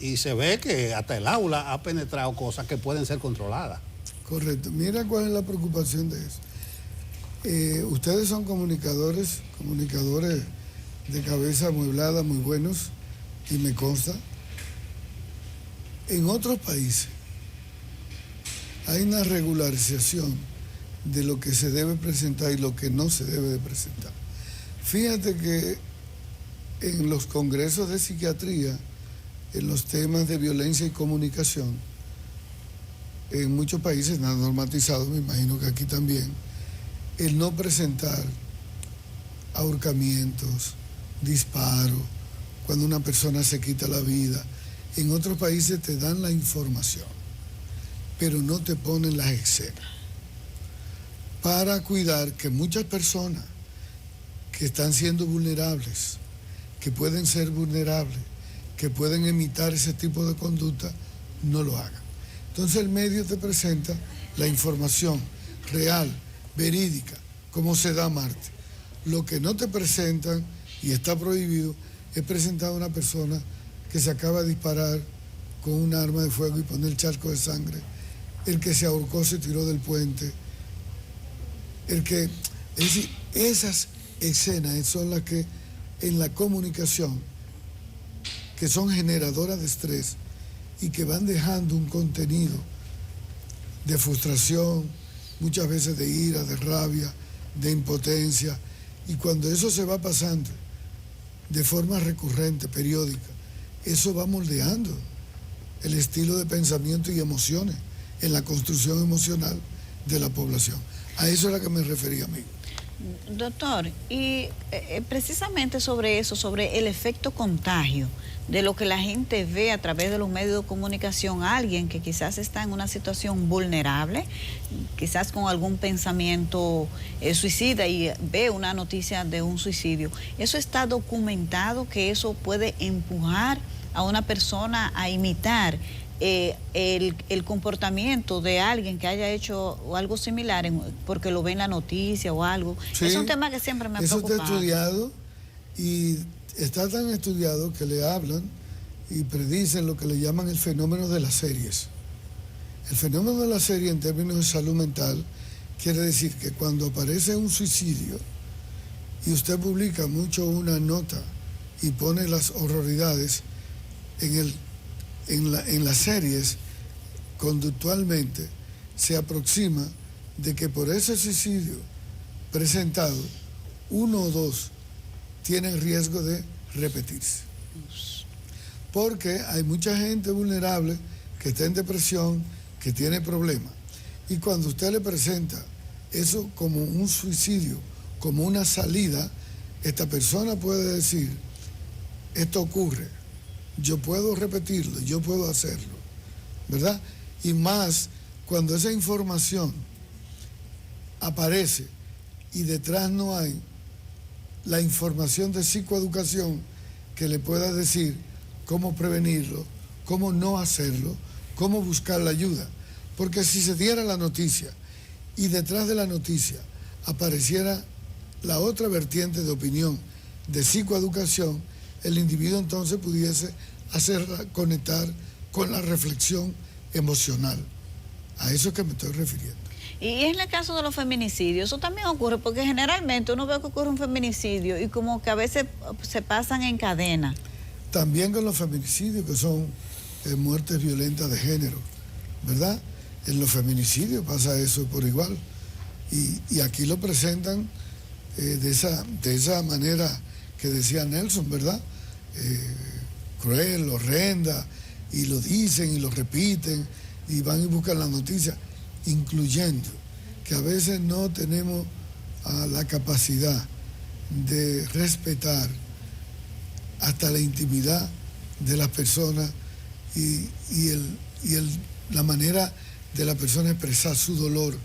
y se ve que hasta el aula ha penetrado cosas que pueden ser controladas. Correcto. Mira cuál es la preocupación de eso. Ustedes son comunicadores de cabeza amueblada, muy buenos, y me consta. En otros países hay una regularización de lo que se debe presentar y lo que no se debe de presentar. Fíjate que en los congresos de psiquiatría, en los temas de violencia y comunicación, en muchos países nada normatizado, me imagino que aquí también, el no presentar ahorcamientos, disparos, cuando una persona se quita la vida. En otros países te dan la información, pero no te ponen las escenas, para cuidar que muchas personas que están siendo vulnerables, que pueden ser vulnerables, que pueden imitar ese tipo de conducta, no lo hagan. Entonces el medio te presenta la información real, verídica, como se da Marte. Lo que no te presentan, y está prohibido, es presentar a una persona que se acaba de disparar con un arma de fuego y poner charco de sangre, el que se ahorcó, se tiró del puente, es decir, esas escenas son las que en la comunicación, que son generadoras de estrés y que van dejando un contenido de frustración, muchas veces de ira, de rabia, de impotencia, Y cuando eso se va pasando de forma recurrente, periódica, eso va moldeando el estilo de pensamiento y emociones en la construcción emocional de la población. A eso es a lo que me refería, amigo. Doctor, y precisamente sobre eso, sobre el efecto contagio, de lo que la gente ve a través de los medios de comunicación, alguien que quizás está en una situación vulnerable, quizás con algún pensamiento suicida y ve una noticia de un suicidio, ¿eso está documentado que eso puede empujar a una persona a imitar el comportamiento de alguien que haya hecho algo similar porque lo ve en la noticia o algo? Sí, es un tema que siempre me ha preocupado. Eso está estudiado y está tan estudiado que le hablan y predicen lo que le llaman el fenómeno de las series. El fenómeno de la serie en términos de salud mental quiere decir que cuando aparece un suicidio y usted publica mucho una nota y pone las horroridades en las series, conductualmente se aproxima de que por ese suicidio presentado, 1 o 2 tienen riesgo de repetirse. Porque hay mucha gente vulnerable que está en depresión, que tiene problemas. Y cuando usted le presenta eso como un suicidio, como una salida, esta persona puede decir, esto ocurre, yo puedo repetirlo, yo puedo hacerlo, ¿verdad? Y más cuando esa información aparece y detrás no hay la información de psicoeducación que le pueda decir cómo prevenirlo, cómo no hacerlo, cómo buscar la ayuda. Porque si se diera la noticia y detrás de la noticia apareciera la otra vertiente de opinión de psicoeducación, el individuo entonces pudiese hacerla conectar con la reflexión emocional. A eso es que me estoy refiriendo. Y en el caso de los feminicidios, eso también ocurre, porque generalmente uno ve que ocurre un feminicidio y como que a veces se pasan en cadena. También con los feminicidios, que son muertes violentas de género, ¿verdad? En los feminicidios pasa eso por igual. Y aquí lo presentan de esa manera que decía Nelson, ¿verdad? Cruel, horrenda, y lo dicen y lo repiten y van y buscan la noticia, incluyendo que a veces no tenemos la capacidad de respetar hasta la intimidad de las personas y la manera de la persona expresar su dolor.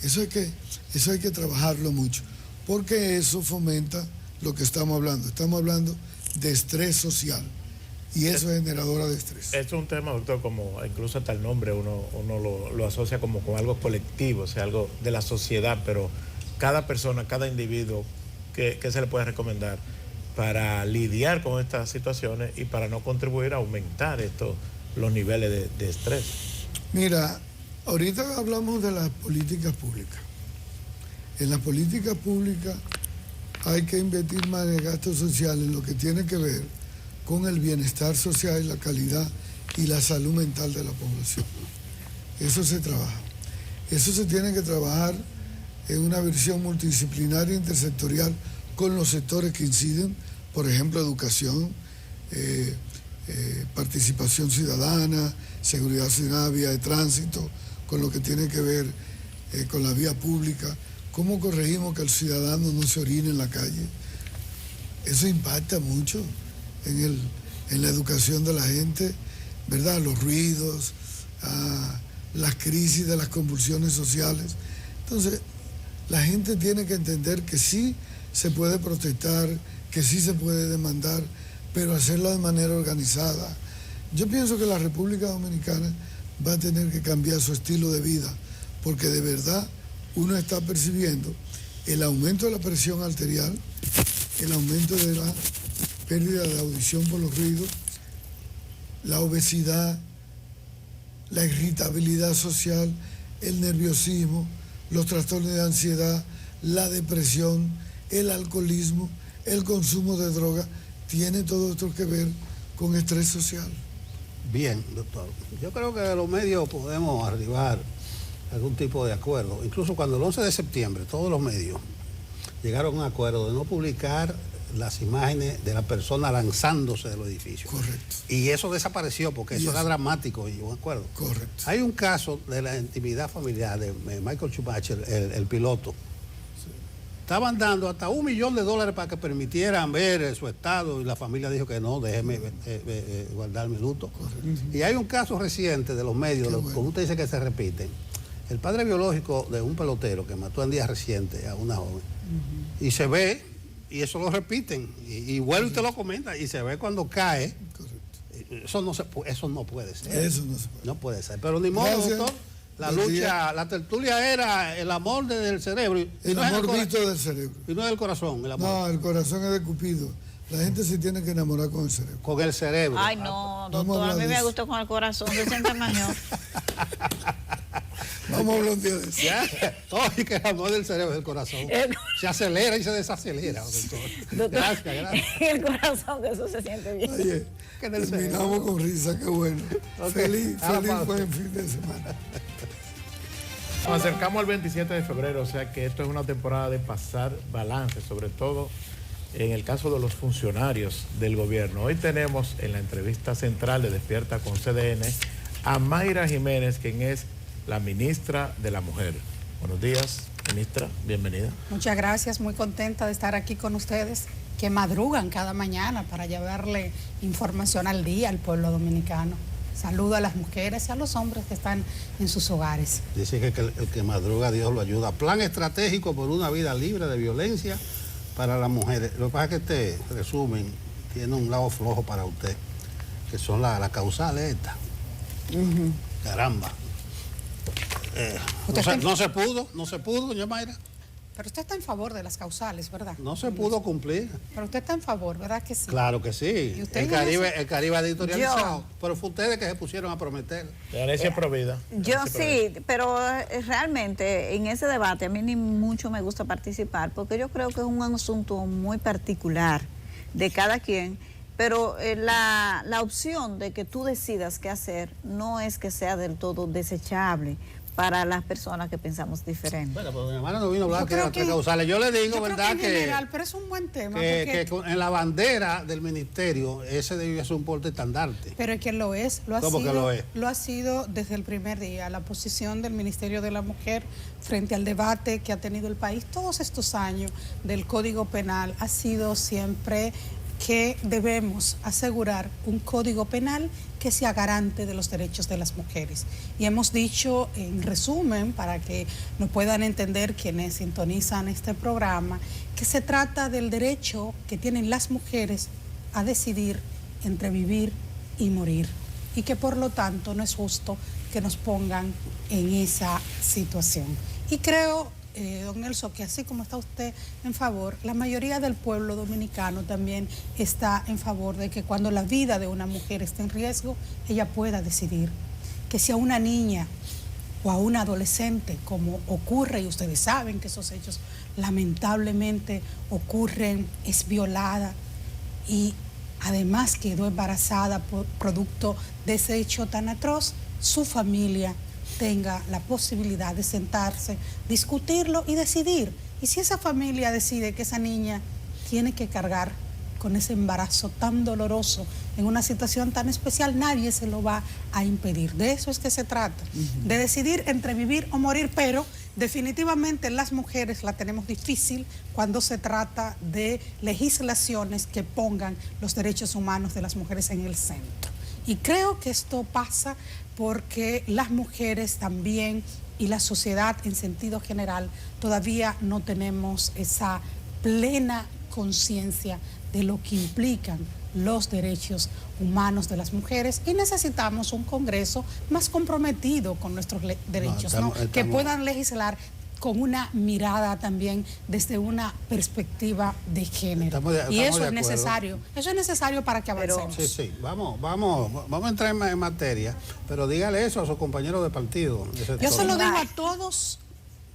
Eso hay que trabajarlo mucho, porque eso fomenta lo que estamos hablando. Estamos hablando de estrés social. Y eso es generadora de estrés. Es un tema, doctor, como incluso hasta el nombre uno lo asocia como con algo colectivo, o sea, algo de la sociedad, pero cada persona, cada individuo, ¿qué se le puede recomendar para lidiar con estas situaciones y para no contribuir a aumentar los niveles de estrés? Mira, ahorita hablamos de las políticas públicas. En las políticas públicas hay que invertir más en gasto social en lo que tiene que ver con el bienestar social y la calidad y la salud mental de la población. Eso se trabaja. Eso se tiene que trabajar en una visión multidisciplinaria intersectorial con los sectores que inciden, por ejemplo, educación, participación ciudadana, seguridad ciudadana, vía de tránsito, con lo que tiene que ver con la vía pública, cómo corregimos que el ciudadano no se orine en la calle. Eso impacta mucho en la educación de la gente, ¿verdad? Los ruidos, las crisis de las convulsiones sociales. Entonces, la gente tiene que entender que sí se puede protestar, que sí se puede demandar, pero hacerlo de manera organizada. Yo pienso que la República Dominicana va a tener que cambiar su estilo de vida, porque de verdad uno está percibiendo el aumento de la presión arterial, el aumento de la pérdida de audición por los ruidos, la obesidad, la irritabilidad social, el nerviosismo, los trastornos de ansiedad, la depresión, el alcoholismo, el consumo de droga, tiene todo esto que ver con estrés social. Bien, doctor. Yo creo que los medios podemos arribar a algún tipo de acuerdo. Incluso cuando el 11 de septiembre todos los medios llegaron a un acuerdo de no publicar las imágenes de la persona lanzándose del edificio. Correcto. Y eso desapareció porque eso era dramático, y yo me acuerdo. Correcto. Hay un caso de la intimidad familiar de Michael Schumacher, el piloto. Sí. Estaban dando hasta $1 millón para que permitieran ver su estado, y la familia dijo que no, déjeme guardar mi luto. Correcto. Y hay un caso reciente de los medios, como usted dice que se repiten. El padre biológico de un pelotero que mató en días recientes a una joven. Y se ve, y eso lo repiten, y vuelve y te lo comenta, y se ve cuando cae. Correcto. Eso no puede ser. Eso no se puede. No puede ser. Pero ni modo, doctor. La lucha, la tertulia era el amor del cerebro. El amor visto del cerebro. Y no del corazón. El amor. No, el corazón es de Cupido. La gente se tiene que enamorar con el cerebro. Con el cerebro. Ay, no, doctor, a mí me gustó con el corazón, se siente mejor. Vamos a hablar un día de eso. Oye, que el amor del cerebro es el corazón. Se acelera y se desacelera, doctor. Gracias. El corazón, que eso se siente bien. Oye, terminamos con risa, qué bueno. Okay. Feliz buen fin de semana. Nos acercamos al 27 de febrero, o sea que esto es una temporada de pasar balance, sobre todo en el caso de los funcionarios del gobierno. Hoy tenemos en la entrevista central de Despierta con CDN a Mayra Jiménez, quien es la ministra de la Mujer. Buenos días, ministra, bienvenida. Muchas gracias, muy contenta de estar aquí con ustedes, que madrugan cada mañana para llevarle información al día al pueblo dominicano. Saludo a las mujeres y a los hombres que están en sus hogares. Dice que el que madruga, Dios lo ayuda. Plan estratégico por una vida libre de violencia para las mujeres. Lo que pasa es que este resumen tiene un lado flojo para usted, que son las causales estas. Caramba. No se pudo, doña Mayra. Pero usted está en favor de las causales, ¿verdad? No se pudo cumplir. Pero usted está en favor, ¿verdad que sí? Claro que sí. El Caribe editorializado. Pero fue ustedes que se pusieron a prometer. Yo sí, pero realmente en ese debate a mí ni mucho me gusta participar, porque yo creo que es un asunto muy particular de cada quien. Pero la opción de que tú decidas qué hacer no es que sea del todo desechable para las personas que pensamos diferente. Bueno, pues mi hermana no vino a hablar de las causales. Yo le digo, ¿verdad? Que en general, pero es un buen tema. Que en la bandera del ministerio ese debe ser un porte estandarte. Pero es que lo es. ¿Cómo que lo es? Lo ha sido desde el primer día. La posición del Ministerio de la Mujer frente al debate que ha tenido el país todos estos años del Código Penal ha sido siempre que debemos asegurar un código penal que sea garante de los derechos de las mujeres. Y hemos dicho, en resumen, para que nos puedan entender quienes sintonizan este programa, que se trata del derecho que tienen las mujeres a decidir entre vivir y morir. Y que por lo tanto no es justo que nos pongan en esa situación. Y creo, don Nelson, que así como está usted en favor, la mayoría del pueblo dominicano también está en favor de que cuando la vida de una mujer esté en riesgo, ella pueda decidir. Que si a una niña o a una adolescente, como ocurre, y ustedes saben que esos hechos lamentablemente ocurren, es violada y además quedó embarazada por producto de ese hecho tan atroz, su familia tenga la posibilidad de sentarse, discutirlo y decidir. Y si esa familia decide que esa niña tiene que cargar con ese embarazo tan doloroso en una situación tan especial, nadie se lo va a impedir. De eso es que se trata, de decidir entre vivir o morir, pero definitivamente las mujeres la tenemos difícil cuando se trata de legislaciones que pongan los derechos humanos de las mujeres en el centro. Y creo que esto pasa porque las mujeres también y la sociedad en sentido general todavía no tenemos esa plena conciencia de lo que implican los derechos humanos de las mujeres y necesitamos un Congreso más comprometido con nuestros derechos, que puedan legislar con una mirada también desde una perspectiva de género. Y eso es necesario. Eso es necesario para que avancemos. Sí. Vamos a entrar en materia, pero dígale eso a sus compañeros de partido. Yo se lo digo a todos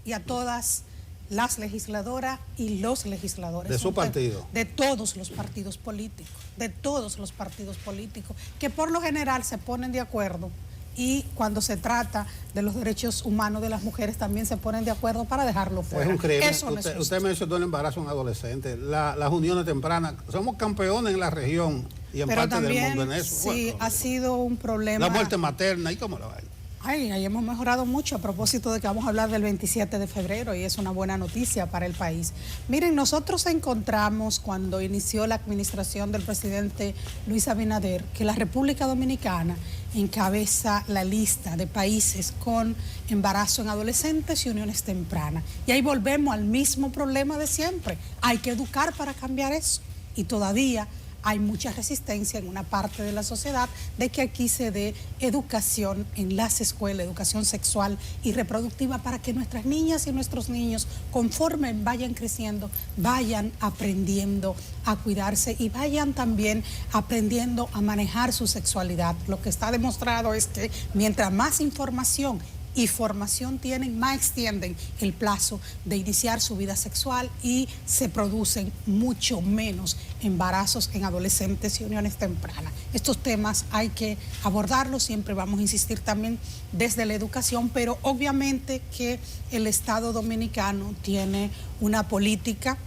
y a todas las legisladoras y los legisladores. ¿De su partido? De todos los partidos políticos, que por lo general se ponen de acuerdo y cuando se trata de los derechos humanos de las mujeres también se ponen de acuerdo para dejarlo fuera. Es un crimen. Eso no es justo. Usted mencionó el embarazo en adolescentes, las uniones tempranas. Somos campeones en la región y en Pero parte también, del mundo en eso. sí, Bueno, ha sido un problema. la muerte materna, ¿y cómo lo hay? Ay, ahí hemos mejorado mucho a propósito de que vamos a hablar del 27 de febrero y es una buena noticia para el país. Miren, nosotros encontramos cuando inició la administración del presidente Luis Abinader que la República Dominicana encabeza la lista de países con embarazo en adolescentes y uniones tempranas. Y ahí volvemos al mismo problema de siempre. Hay que educar para cambiar eso. Y todavía hay mucha resistencia en una parte de la sociedad de que aquí se dé educación en las escuelas, educación sexual y reproductiva para que nuestras niñas y nuestros niños, conforme vayan creciendo, vayan aprendiendo a cuidarse y vayan también aprendiendo a manejar su sexualidad. Lo que está demostrado es que mientras más información y formación tienen, más extienden el plazo de iniciar su vida sexual y se producen mucho menos embarazos en adolescentes y uniones tempranas. Estos temas hay que abordarlos, siempre vamos a insistir también desde la educación, pero obviamente que el Estado dominicano tiene una política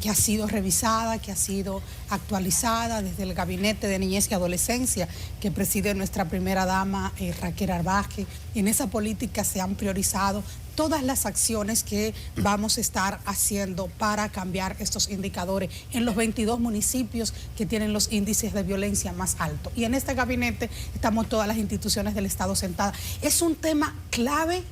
que ha sido revisada, que ha sido actualizada desde el Gabinete de Niñez y Adolescencia que preside nuestra primera dama Raquel Arbaje. En esa política se han priorizado todas las acciones que vamos a estar haciendo para cambiar estos indicadores en los 22 municipios que tienen los índices de violencia más altos. Y en este gabinete estamos todas las instituciones del Estado sentadas. Es un tema clave,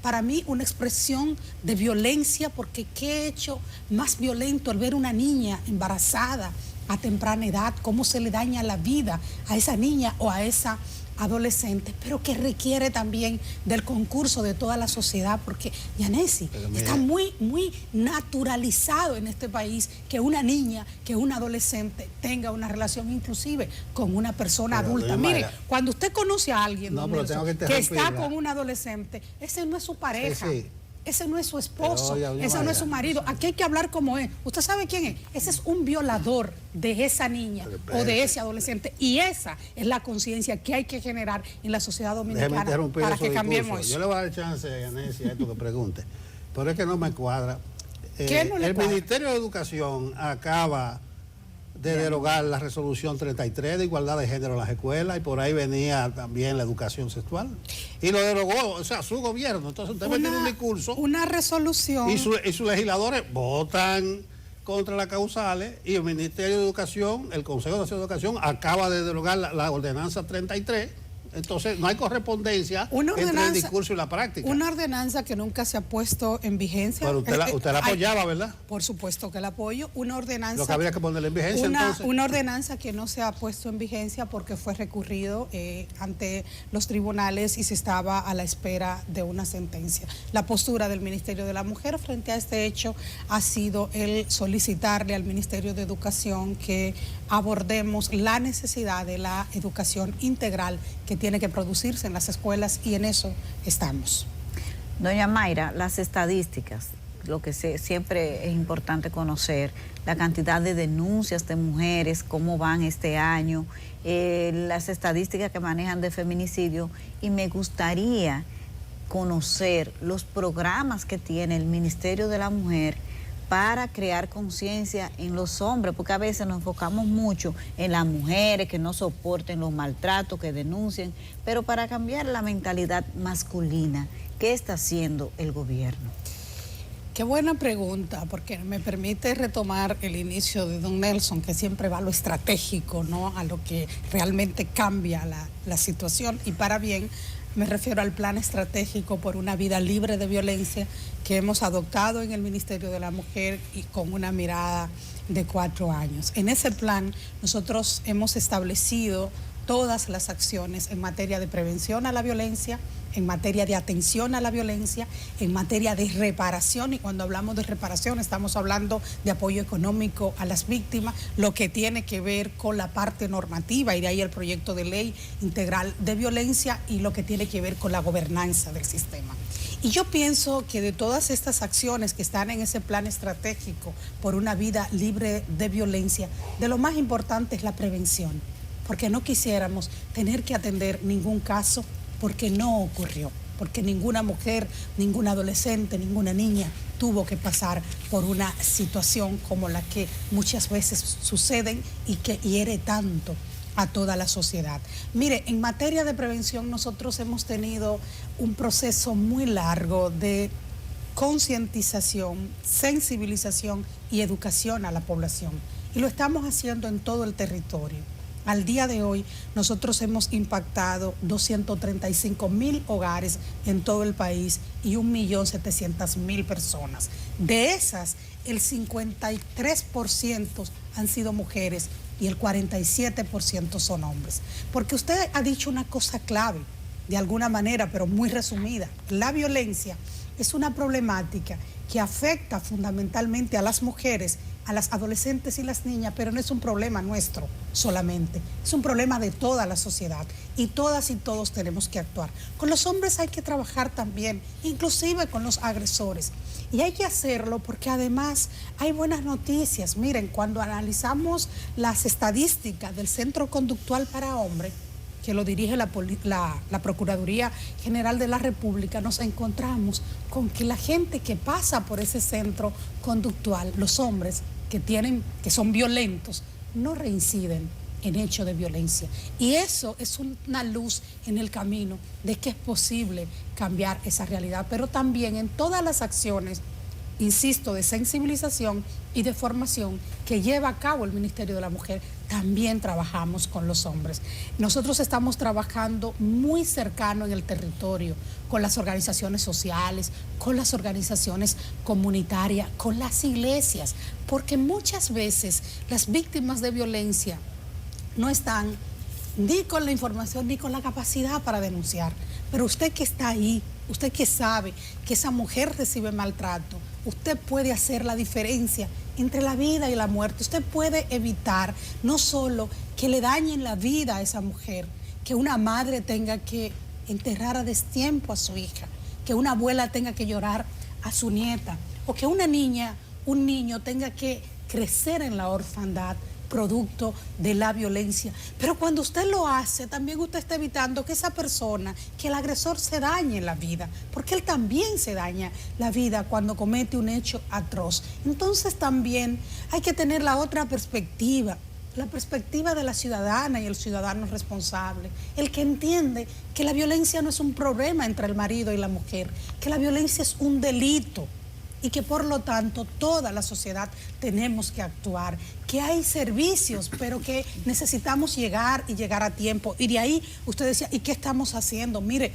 para mí una expresión de violencia, porque qué hecho más violento al ver una niña embarazada a temprana edad, cómo se le daña la vida a esa niña o a esa adolescente, pero que requiere también del concurso de toda la sociedad, porque Yanesi, está muy naturalizado en este país que una niña, que un adolescente tenga una relación inclusive con una persona adulta. Mire, cuando usted conoce a alguien que está con un adolescente, ese no es su pareja. Sí. Ese no es su esposo, ese no es su marido. Aquí hay que hablar como es. ¿Usted sabe quién es? Ese es un violador de esa niña o de ese adolescente. Y esa es la conciencia que hay que generar en la sociedad dominicana para que cambiemos eso. Yo le voy a dar chance a Yanesi a esto que pregunte, pero es que no me cuadra. ¿Qué no le el cuadra? Ministerio de Educación acaba de derogar la resolución 33 de igualdad de género en las escuelas y por ahí venía también la educación sexual y lo derogó, o sea, su gobierno. Entonces usted tiene un discurso, una resolución y sus legisladores votan contra las causales y el Ministerio de Educación, el Consejo Nacional de Educación acaba de derogar la ordenanza 33. Entonces no hay correspondencia entre el discurso y la práctica. Una ordenanza que nunca se ha puesto en vigencia. Pero usted la apoyaba, ¿verdad? Por supuesto que la apoyo. Una ordenanza. Lo que habría que ponerle en vigencia entonces. Una ordenanza que no se ha puesto en vigencia porque fue recurrido ante los tribunales y se estaba a la espera de una sentencia. La postura del Ministerio de la Mujer frente a este hecho ha sido el solicitarle al Ministerio de Educación que abordemos la necesidad de la educación integral que tiene que producirse en las escuelas y en eso estamos. Doña Mayra, las estadísticas, lo que siempre es importante conocer, la cantidad de denuncias de mujeres, cómo van este año, las estadísticas que manejan de feminicidio, y me gustaría conocer los programas que tiene el Ministerio de la Mujer para crear conciencia en los hombres, porque a veces nos enfocamos mucho en las mujeres que no soporten los maltratos, que denuncien, pero para cambiar la mentalidad masculina, ¿qué está haciendo el gobierno? Qué buena pregunta, porque me permite retomar el inicio de don Nelson, que siempre va a lo estratégico, ¿no? A lo que realmente cambia la situación, y para bien. Me refiero al plan estratégico por una vida libre de violencia que hemos adoptado en el Ministerio de la Mujer y con una mirada de 4 años. En ese plan nosotros hemos establecido todas las acciones en materia de prevención a la violencia, en materia de atención a la violencia, en materia de reparación, y cuando hablamos de reparación estamos hablando de apoyo económico a las víctimas, lo que tiene que ver con la parte normativa, y de ahí el proyecto de ley integral de violencia, y lo que tiene que ver con la gobernanza del sistema. Y yo pienso que de todas estas acciones que están en ese plan estratégico por una vida libre de violencia, de lo más importante es la prevención. porque no quisiéramos tener que atender ningún caso porque no ocurrió, porque ninguna mujer, ninguna adolescente, ninguna niña tuvo que pasar por una situación como la que muchas veces suceden y que hiere tanto a toda la sociedad. Mire, en materia de prevención nosotros hemos tenido un proceso muy largo de concientización, sensibilización y educación a la población. Y lo estamos haciendo en todo el territorio. Al día de hoy, nosotros hemos impactado 235,000 hogares en todo el país y 1.700.000 personas. De esas, el 53% han sido mujeres y el 47% son hombres. Porque usted ha dicho una cosa clave, de alguna manera, pero muy resumida. La violencia es una problemática que afecta fundamentalmente a las mujeres, a las adolescentes y las niñas, pero no es un problema nuestro solamente, es un problema de toda la sociedad y todas y todos tenemos que actuar. Con los hombres hay que trabajar también, inclusive con los agresores. Y hay que hacerlo porque además hay buenas noticias. Miren, cuando analizamos las estadísticas del Centro Conductual para Hombres, que lo dirige la Procuraduría General de la República, nos encontramos con que la gente que pasa por ese centro conductual, los hombres que son violentos, no reinciden en hechos de violencia. Y eso es una luz en el camino de que es posible cambiar esa realidad, pero también en todas las acciones, insisto, de sensibilización y de formación que lleva a cabo el Ministerio de la Mujer, también trabajamos con los hombres. Nosotros estamos trabajando muy cercano en el territorio, con las organizaciones sociales, con las organizaciones comunitarias, con las iglesias, porque muchas veces las víctimas de violencia no están ni con la información ni con la capacidad para denunciar. Pero usted que está ahí, usted que sabe que esa mujer recibe maltrato, usted puede hacer la diferencia entre la vida y la muerte. Usted puede evitar no solo que le dañen la vida a esa mujer, que una madre tenga que enterrar a destiempo a su hija, que una abuela tenga que llorar a su nieta, o que una niña, un niño tenga que crecer en la orfandad producto de la violencia. Pero cuando usted lo hace, también usted está evitando que esa persona, que el agresor se dañe la vida, porque él también se daña la vida cuando comete un hecho atroz. Entonces también hay que tener la otra perspectiva, la perspectiva de la ciudadana y el ciudadano responsable, el que entiende que la violencia no es un problema entre el marido y la mujer, que la violencia es un delito, y que por lo tanto toda la sociedad tenemos que actuar, que hay servicios, pero que necesitamos llegar y llegar a tiempo. Y de ahí usted decía, ¿y qué estamos haciendo? Mire,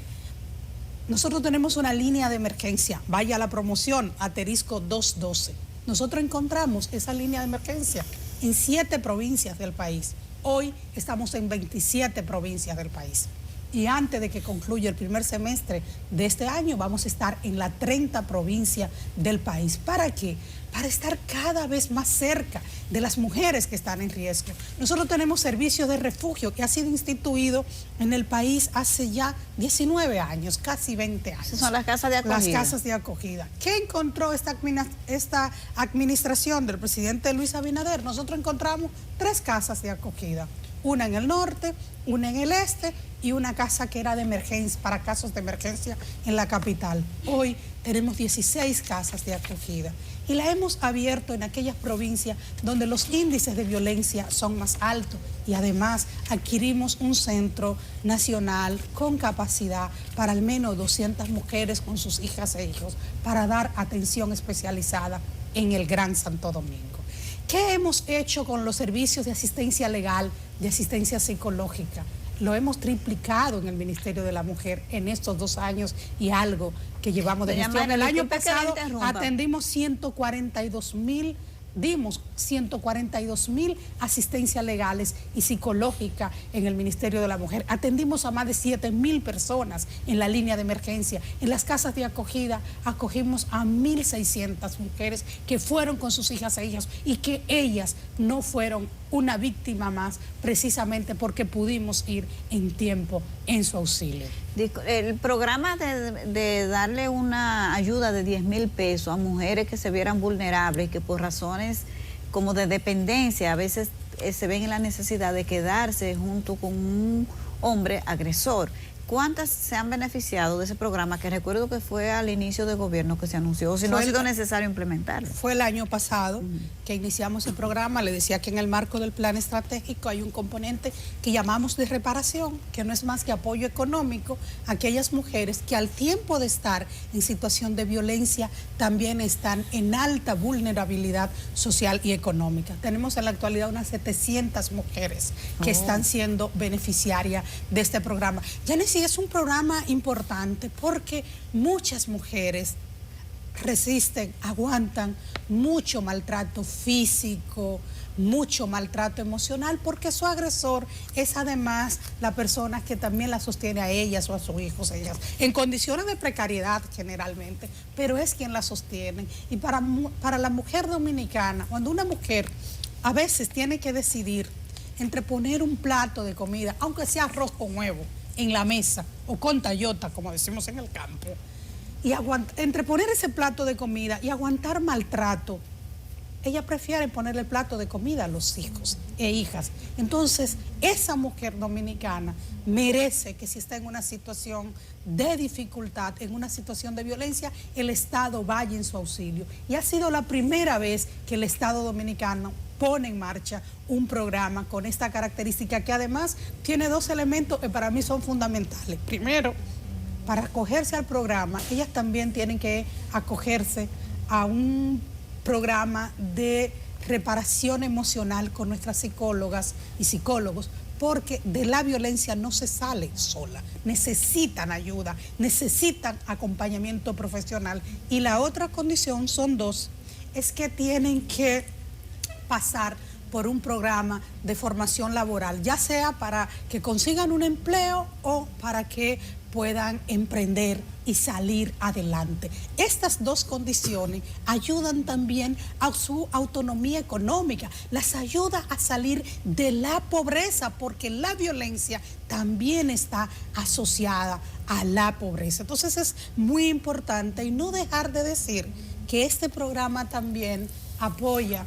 nosotros tenemos una línea de emergencia, vaya a la promoción, asterisco 212. Nosotros encontramos esa línea de emergencia en 7 provincias del país. Hoy estamos en 27 provincias del país. Y antes de que concluya el primer semestre de este año, vamos a estar en la 30 provincia del país. ¿Para qué? Para estar cada vez más cerca de las mujeres que están en riesgo. Nosotros tenemos servicios de refugio que ha sido instituido en el país hace ya 19 años, casi 20 años. Esas son las casas de acogida. Las casas de acogida. ¿Qué encontró esta administración del presidente Luis Abinader? Nosotros encontramos 3 casas de acogida. Una en el norte, una en el este y una casa que era de emergencia, para casos de emergencia en la capital. Hoy tenemos 16 casas de acogida y la hemos abierto en aquellas provincias donde los índices de violencia son más altos y además adquirimos un centro nacional con capacidad para al menos 200 mujeres con sus hijas e hijos para dar atención especializada en el Gran Santo Domingo. ¿Qué hemos hecho con los servicios de asistencia legal, de asistencia psicológica? Lo hemos triplicado en el Ministerio de la Mujer en estos 2 años y algo que llevamos de gestión. El año pasado atendimos 142.000 asistencias legales y psicológicas en el Ministerio de la Mujer. Atendimos a más de 7.000 personas en la línea de emergencia. En las casas de acogida acogimos a 1.600 mujeres que fueron con sus hijas e hijos y que ellas no fueron una víctima más, precisamente porque pudimos ir en tiempo en su auxilio. El programa de darle una ayuda de 10.000 pesos a mujeres que se vieran vulnerables y que por razones como de dependencia, a veces se ven en la necesidad de quedarse junto con un hombre agresor. ¿Cuántas se han beneficiado de ese programa? Que recuerdo que fue al inicio del gobierno que se anunció, o si no ha sido necesario implementarlo. Fue el año pasado que iniciamos el programa. Le decía que en el marco del plan estratégico hay un componente que llamamos de reparación, que no es más que apoyo económico a aquellas mujeres que al tiempo de estar en situación de violencia también están en alta vulnerabilidad social y económica. Tenemos en la actualidad unas 700 mujeres que están siendo beneficiarias de este programa. Sí, es un programa importante porque muchas mujeres resisten, aguantan mucho maltrato físico, mucho maltrato emocional, porque su agresor es además la persona que también la sostiene a ellas o a sus hijos, ellas, en condiciones de precariedad generalmente, pero es quien la sostiene. Y para la mujer dominicana, cuando una mujer a veces tiene que decidir entre poner un plato de comida, aunque sea arroz con huevo, en la mesa, o con tallota, como decimos en el campo, y entre poner ese plato de comida y aguantar maltrato, ella prefiere ponerle el plato de comida a los hijos e hijas. Entonces, esa mujer dominicana merece que si está en una situación de dificultad, en una situación de violencia, el Estado vaya en su auxilio. Y ha sido la primera vez que el Estado dominicano pone en marcha un programa con esta característica, que además tiene dos elementos que para mí son fundamentales. Primero, para acogerse al programa, ellas también tienen que acogerse a un programa de reparación emocional con nuestras psicólogas y psicólogos, porque de la violencia no se sale sola, necesitan ayuda, necesitan acompañamiento profesional. Y la otra condición, son dos, es que tienen que pasar por un programa de formación laboral, ya sea para que consigan un empleo o para que puedan emprender y salir adelante. Estas dos condiciones ayudan también a su autonomía económica, las ayuda a salir de la pobreza, porque la violencia también está asociada a la pobreza. Entonces es muy importante, y no dejar de decir que este programa también apoya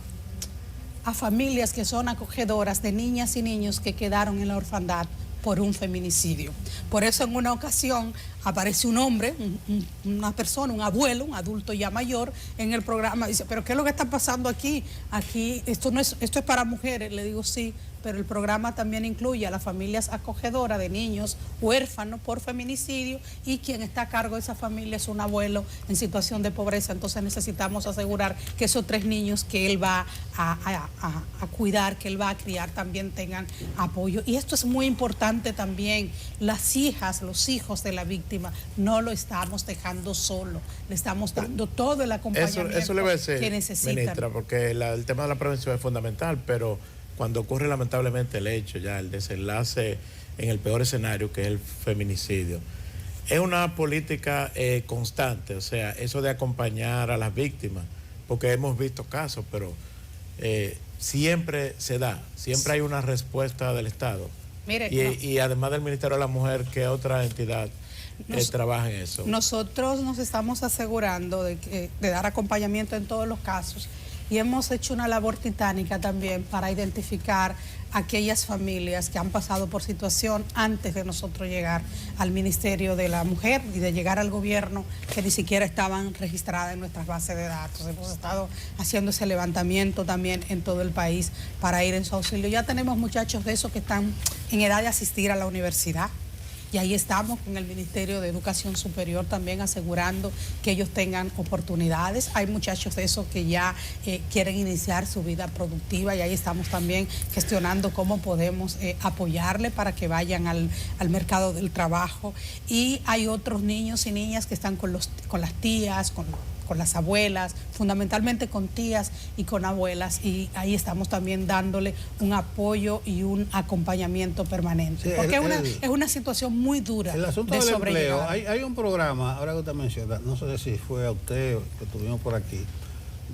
a familias que son acogedoras de niñas y niños que quedaron en la orfandad por un feminicidio. Por eso en una ocasión aparece un hombre, una persona, un abuelo, un adulto ya mayor, en el programa, dice, ¿pero qué es lo que está pasando aquí? Aquí, esto es para mujeres. Le digo, sí, pero el programa también incluye a las familias acogedoras de niños huérfanos por feminicidio, y quien está a cargo de esa familia es un abuelo en situación de pobreza. Entonces necesitamos asegurar que esos 3 niños que él va a cuidar, que él va a criar, también tengan apoyo. Y esto es muy importante también, las hijas, los hijos de la víctima, no lo estamos dejando solo, le estamos dando todo el acompañamiento eso le va a decir, que necesitan. Ministra, porque el tema de la prevención es fundamental, pero cuando ocurre lamentablemente el hecho, ya el desenlace en el peor escenario, que es el feminicidio, es una política constante, o sea, eso de acompañar a las víctimas, porque hemos visto casos, pero siempre se da, siempre hay una respuesta del Estado. Mire, y además del Ministerio de la Mujer, ¿qué otra entidad trabaja en eso? Nosotros nos estamos asegurando de dar acompañamiento en todos los casos, y hemos hecho una labor titánica también para identificar aquellas familias que han pasado por situación antes de nosotros llegar al Ministerio de la Mujer y de llegar al gobierno, que ni siquiera estaban registradas en nuestras bases de datos. Hemos estado haciendo ese levantamiento también en todo el país para ir en su auxilio. Ya tenemos muchachos de esos que están en edad de asistir a la universidad, y ahí estamos con el Ministerio de Educación Superior también asegurando que ellos tengan oportunidades. Hay muchachos de esos que ya quieren iniciar su vida productiva, y ahí estamos también gestionando cómo podemos apoyarle para que vayan al mercado del trabajo. Y hay otros niños y niñas que están con las tías, con las abuelas, fundamentalmente con tías y con abuelas, y ahí estamos también dándole un apoyo y un acompañamiento permanente, sí, porque es una situación muy dura. El asunto del empleo, hay un programa, ahora que usted menciona, no sé si fue a usted que estuvimos por aquí,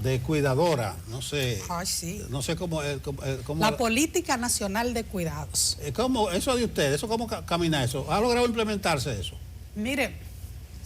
de cuidadora, no sé. Ay, sí. No sé cómo la Política Nacional de Cuidados. ¿Cómo eso de usted? ¿Eso cómo camina eso? ¿Ha logrado implementarse eso? Mire,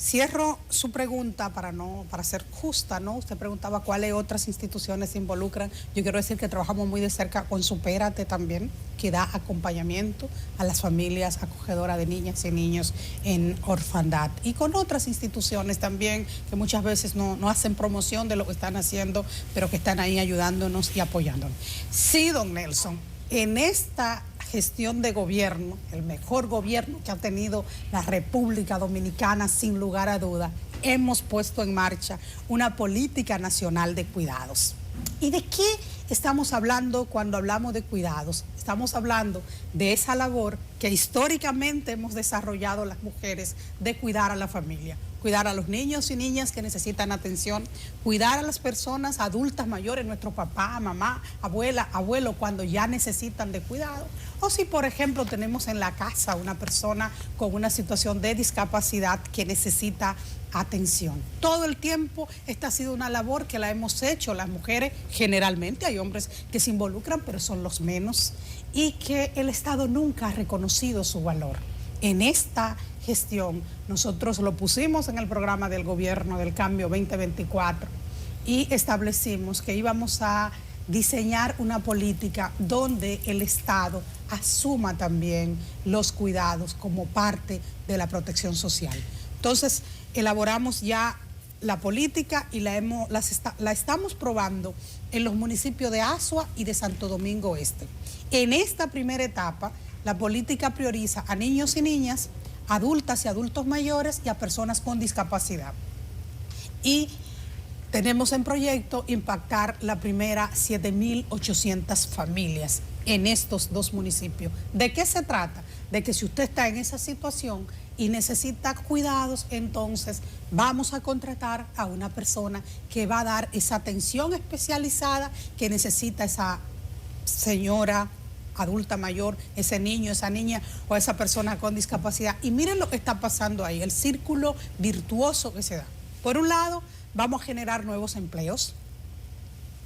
Cierro su pregunta para ser justa, ¿no? Usted preguntaba cuáles otras instituciones se involucran. Yo quiero decir que trabajamos muy de cerca con Supérate también, que da acompañamiento a las familias acogedoras de niñas y niños en orfandad. Y con otras instituciones también que muchas veces no hacen promoción de lo que están haciendo, pero que están ahí ayudándonos y apoyándonos. Sí, don Nelson, en esta gestión de gobierno, el mejor gobierno que ha tenido la República Dominicana, sin lugar a duda, hemos puesto en marcha una política nacional de cuidados. ¿Y de qué estamos hablando cuando hablamos de cuidados? Estamos hablando de esa labor que históricamente hemos desarrollado las mujeres de cuidar a la familia, cuidar a los niños y niñas que necesitan atención, cuidar a las personas adultas mayores, nuestro papá, mamá, abuela, abuelo, cuando ya necesitan de cuidado. O si, por ejemplo, tenemos en la casa una persona con una situación de discapacidad que necesita atención. Todo el tiempo esta ha sido una labor que la hemos hecho las mujeres, generalmente hay hombres que se involucran, pero son los menos, y que el Estado nunca ha reconocido su valor. En esta gestión nosotros lo pusimos en el programa del gobierno del Cambio 2024 y establecimos que íbamos a diseñar una política donde el Estado asuma también los cuidados como parte de la protección social. Entonces, elaboramos ya la política y la estamos probando en los municipios de Azua y de Santo Domingo Este. En esta primera etapa, la política prioriza a niños y niñas, adultas y adultos mayores y a personas con discapacidad. Y tenemos en proyecto impactar la primera 7.800 familias en estos dos municipios. ¿De qué se trata? De que si usted está en esa situación y necesita cuidados, entonces vamos a contratar a una persona que va a dar esa atención especializada que necesita esa señora adulta mayor, ese niño, esa niña o esa persona con discapacidad. Y miren lo que está pasando ahí, el círculo virtuoso que se da. Por un lado, vamos a generar nuevos empleos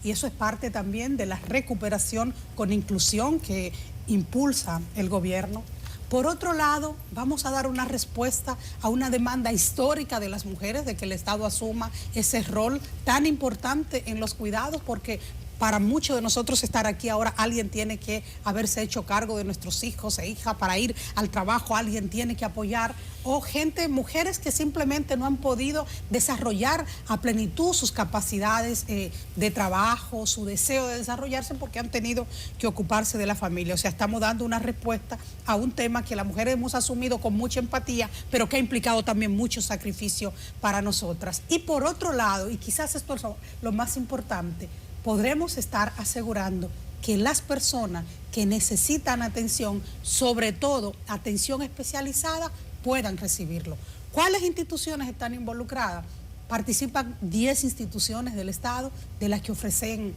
y eso es parte también de la recuperación con inclusión que impulsa el gobierno. Por otro lado, vamos a dar una respuesta a una demanda histórica de las mujeres de que el Estado asuma ese rol tan importante en los cuidados, porque para muchos de nosotros estar aquí ahora, alguien tiene que haberse hecho cargo de nuestros hijos e hijas. Para ir al trabajo, alguien tiene que apoyar. O mujeres que simplemente no han podido desarrollar a plenitud sus capacidades de trabajo, su deseo de desarrollarse porque han tenido que ocuparse de la familia. O sea, estamos dando una respuesta a un tema que las mujeres hemos asumido con mucha empatía, pero que ha implicado también mucho sacrificio para nosotras. Y por otro lado, y quizás esto es lo más importante, podremos estar asegurando que las personas que necesitan atención, sobre todo atención especializada, puedan recibirlo. ¿Cuáles instituciones están involucradas? Participan 10 instituciones del Estado de las que ofrecen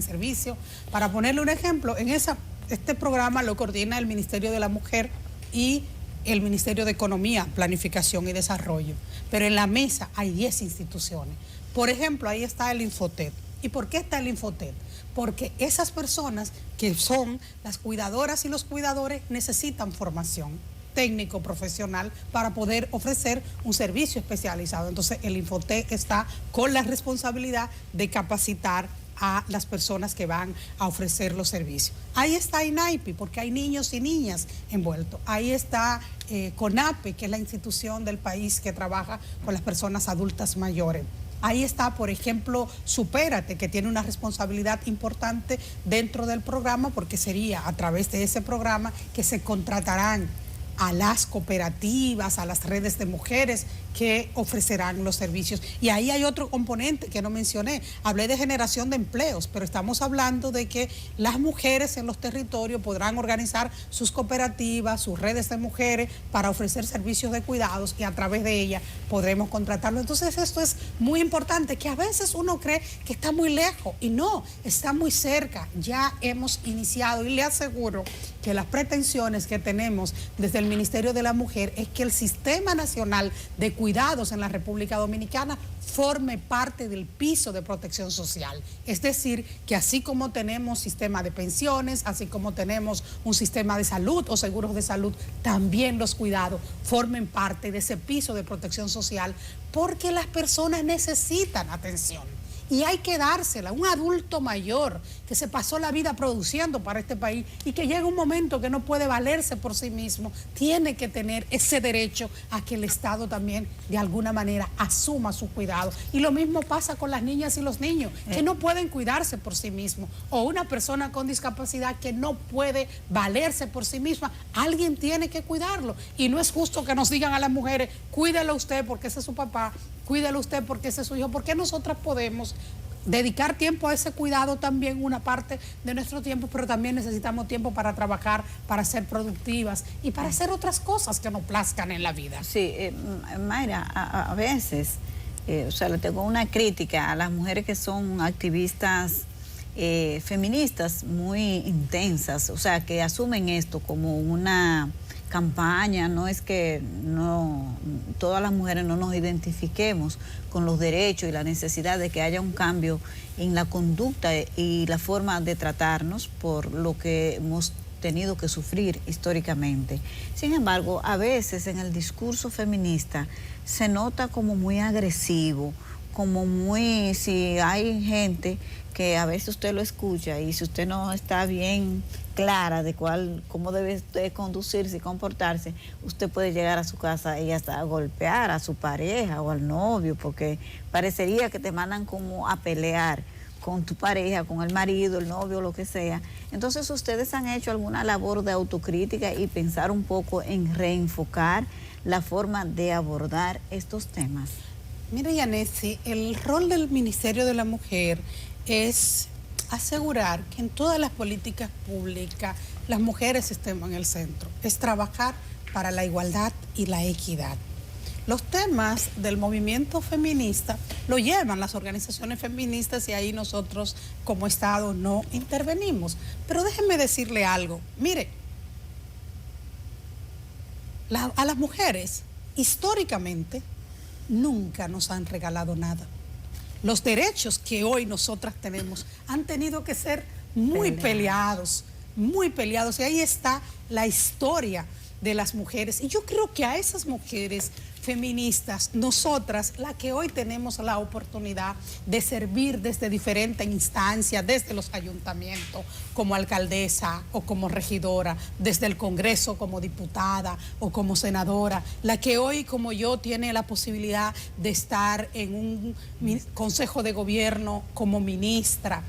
servicios. Para ponerle un ejemplo, este programa lo coordina el Ministerio de la Mujer y el Ministerio de Economía, Planificación y Desarrollo. Pero en la mesa hay 10 instituciones. Por ejemplo, ahí está el Infotet. ¿Y por qué está el Infotet? Porque esas personas que son las cuidadoras y los cuidadores necesitan formación técnico profesional para poder ofrecer un servicio especializado. Entonces el Infotet está con la responsabilidad de capacitar a las personas que van a ofrecer los servicios. Ahí está INAIPI, porque hay niños y niñas envueltos. Ahí está CONAPE, que es la institución del país que trabaja con las personas adultas mayores. Ahí está, por ejemplo, Supérate, que tiene una responsabilidad importante dentro del programa, porque sería a través de ese programa que se contratarán a las cooperativas, a las redes de mujeres que ofrecerán los servicios. Y ahí hay otro componente que no mencioné. Hablé de generación de empleos, pero estamos hablando de que las mujeres en los territorios podrán organizar sus cooperativas, sus redes de mujeres para ofrecer servicios de cuidados y a través de ellas podremos contratarlo. Entonces esto es muy importante, que a veces uno cree que está muy lejos y no, está muy cerca. Ya hemos iniciado y le aseguro que las pretensiones que tenemos desde el Ministerio de la Mujer es que el Sistema Nacional de Cuidados cuidados en la República Dominicana forme parte del piso de protección social. Es decir, que así como tenemos sistema de pensiones, así como tenemos un sistema de salud o seguros de salud, también los cuidados formen parte de ese piso de protección social, porque las personas necesitan atención. Y hay que dársela. Un adulto mayor que se pasó la vida produciendo para este país y que llega un momento que no puede valerse por sí mismo, tiene que tener ese derecho a que el Estado también de alguna manera asuma su cuidado. Y lo mismo pasa con las niñas y los niños que no pueden cuidarse por sí mismos, o una persona con discapacidad que no puede valerse por sí misma. Alguien tiene que cuidarlo, y no es justo que nos digan a las mujeres: cuídelo usted porque ese es su papá, cuídelo usted porque ese es su hijo. Porque nosotras podemos dedicar tiempo a ese cuidado también, una parte de nuestro tiempo, pero también necesitamos tiempo para trabajar, para ser productivas y para hacer otras cosas que nos plazcan en la vida. Sí, Mayra, a veces, o sea, le tengo una crítica a las mujeres que son activistas feministas muy intensas, o sea, que asumen esto como una campaña. No es que no todas las mujeres no nos identifiquemos con los derechos y la necesidad de que haya un cambio en la conducta y la forma de tratarnos por lo que hemos tenido que sufrir históricamente. Sin embargo, a veces en el discurso feminista se nota como muy agresivo, como muy, si hay gente que a veces usted lo escucha y si usted no está bien clara de cómo debe usted conducirse y comportarse, usted puede llegar a su casa y hasta golpear a su pareja o al novio, porque parecería que te mandan como a pelear con tu pareja, con el marido, el novio, lo que sea. Entonces, ¿ustedes han hecho alguna labor de autocrítica y pensar un poco en reenfocar la forma de abordar estos temas? Mira, Yanesi, el rol del Ministerio de la Mujer es asegurar que en todas las políticas públicas las mujeres estemos en el centro. Es trabajar para la igualdad y la equidad. Los temas del movimiento feminista lo llevan las organizaciones feministas y ahí nosotros como Estado no intervenimos. Pero déjenme decirle algo. Mire, a las mujeres históricamente nunca nos han regalado nada. Los derechos que hoy nosotras tenemos han tenido que ser muy peleados, y ahí está la historia de las mujeres. Y yo creo que a esas mujeres feministas, nosotras, la que hoy tenemos la oportunidad de servir desde diferentes instancias, desde los ayuntamientos como alcaldesa o como regidora, desde el Congreso como diputada o como senadora, la que hoy como yo tiene la posibilidad de estar en un consejo de gobierno como ministra.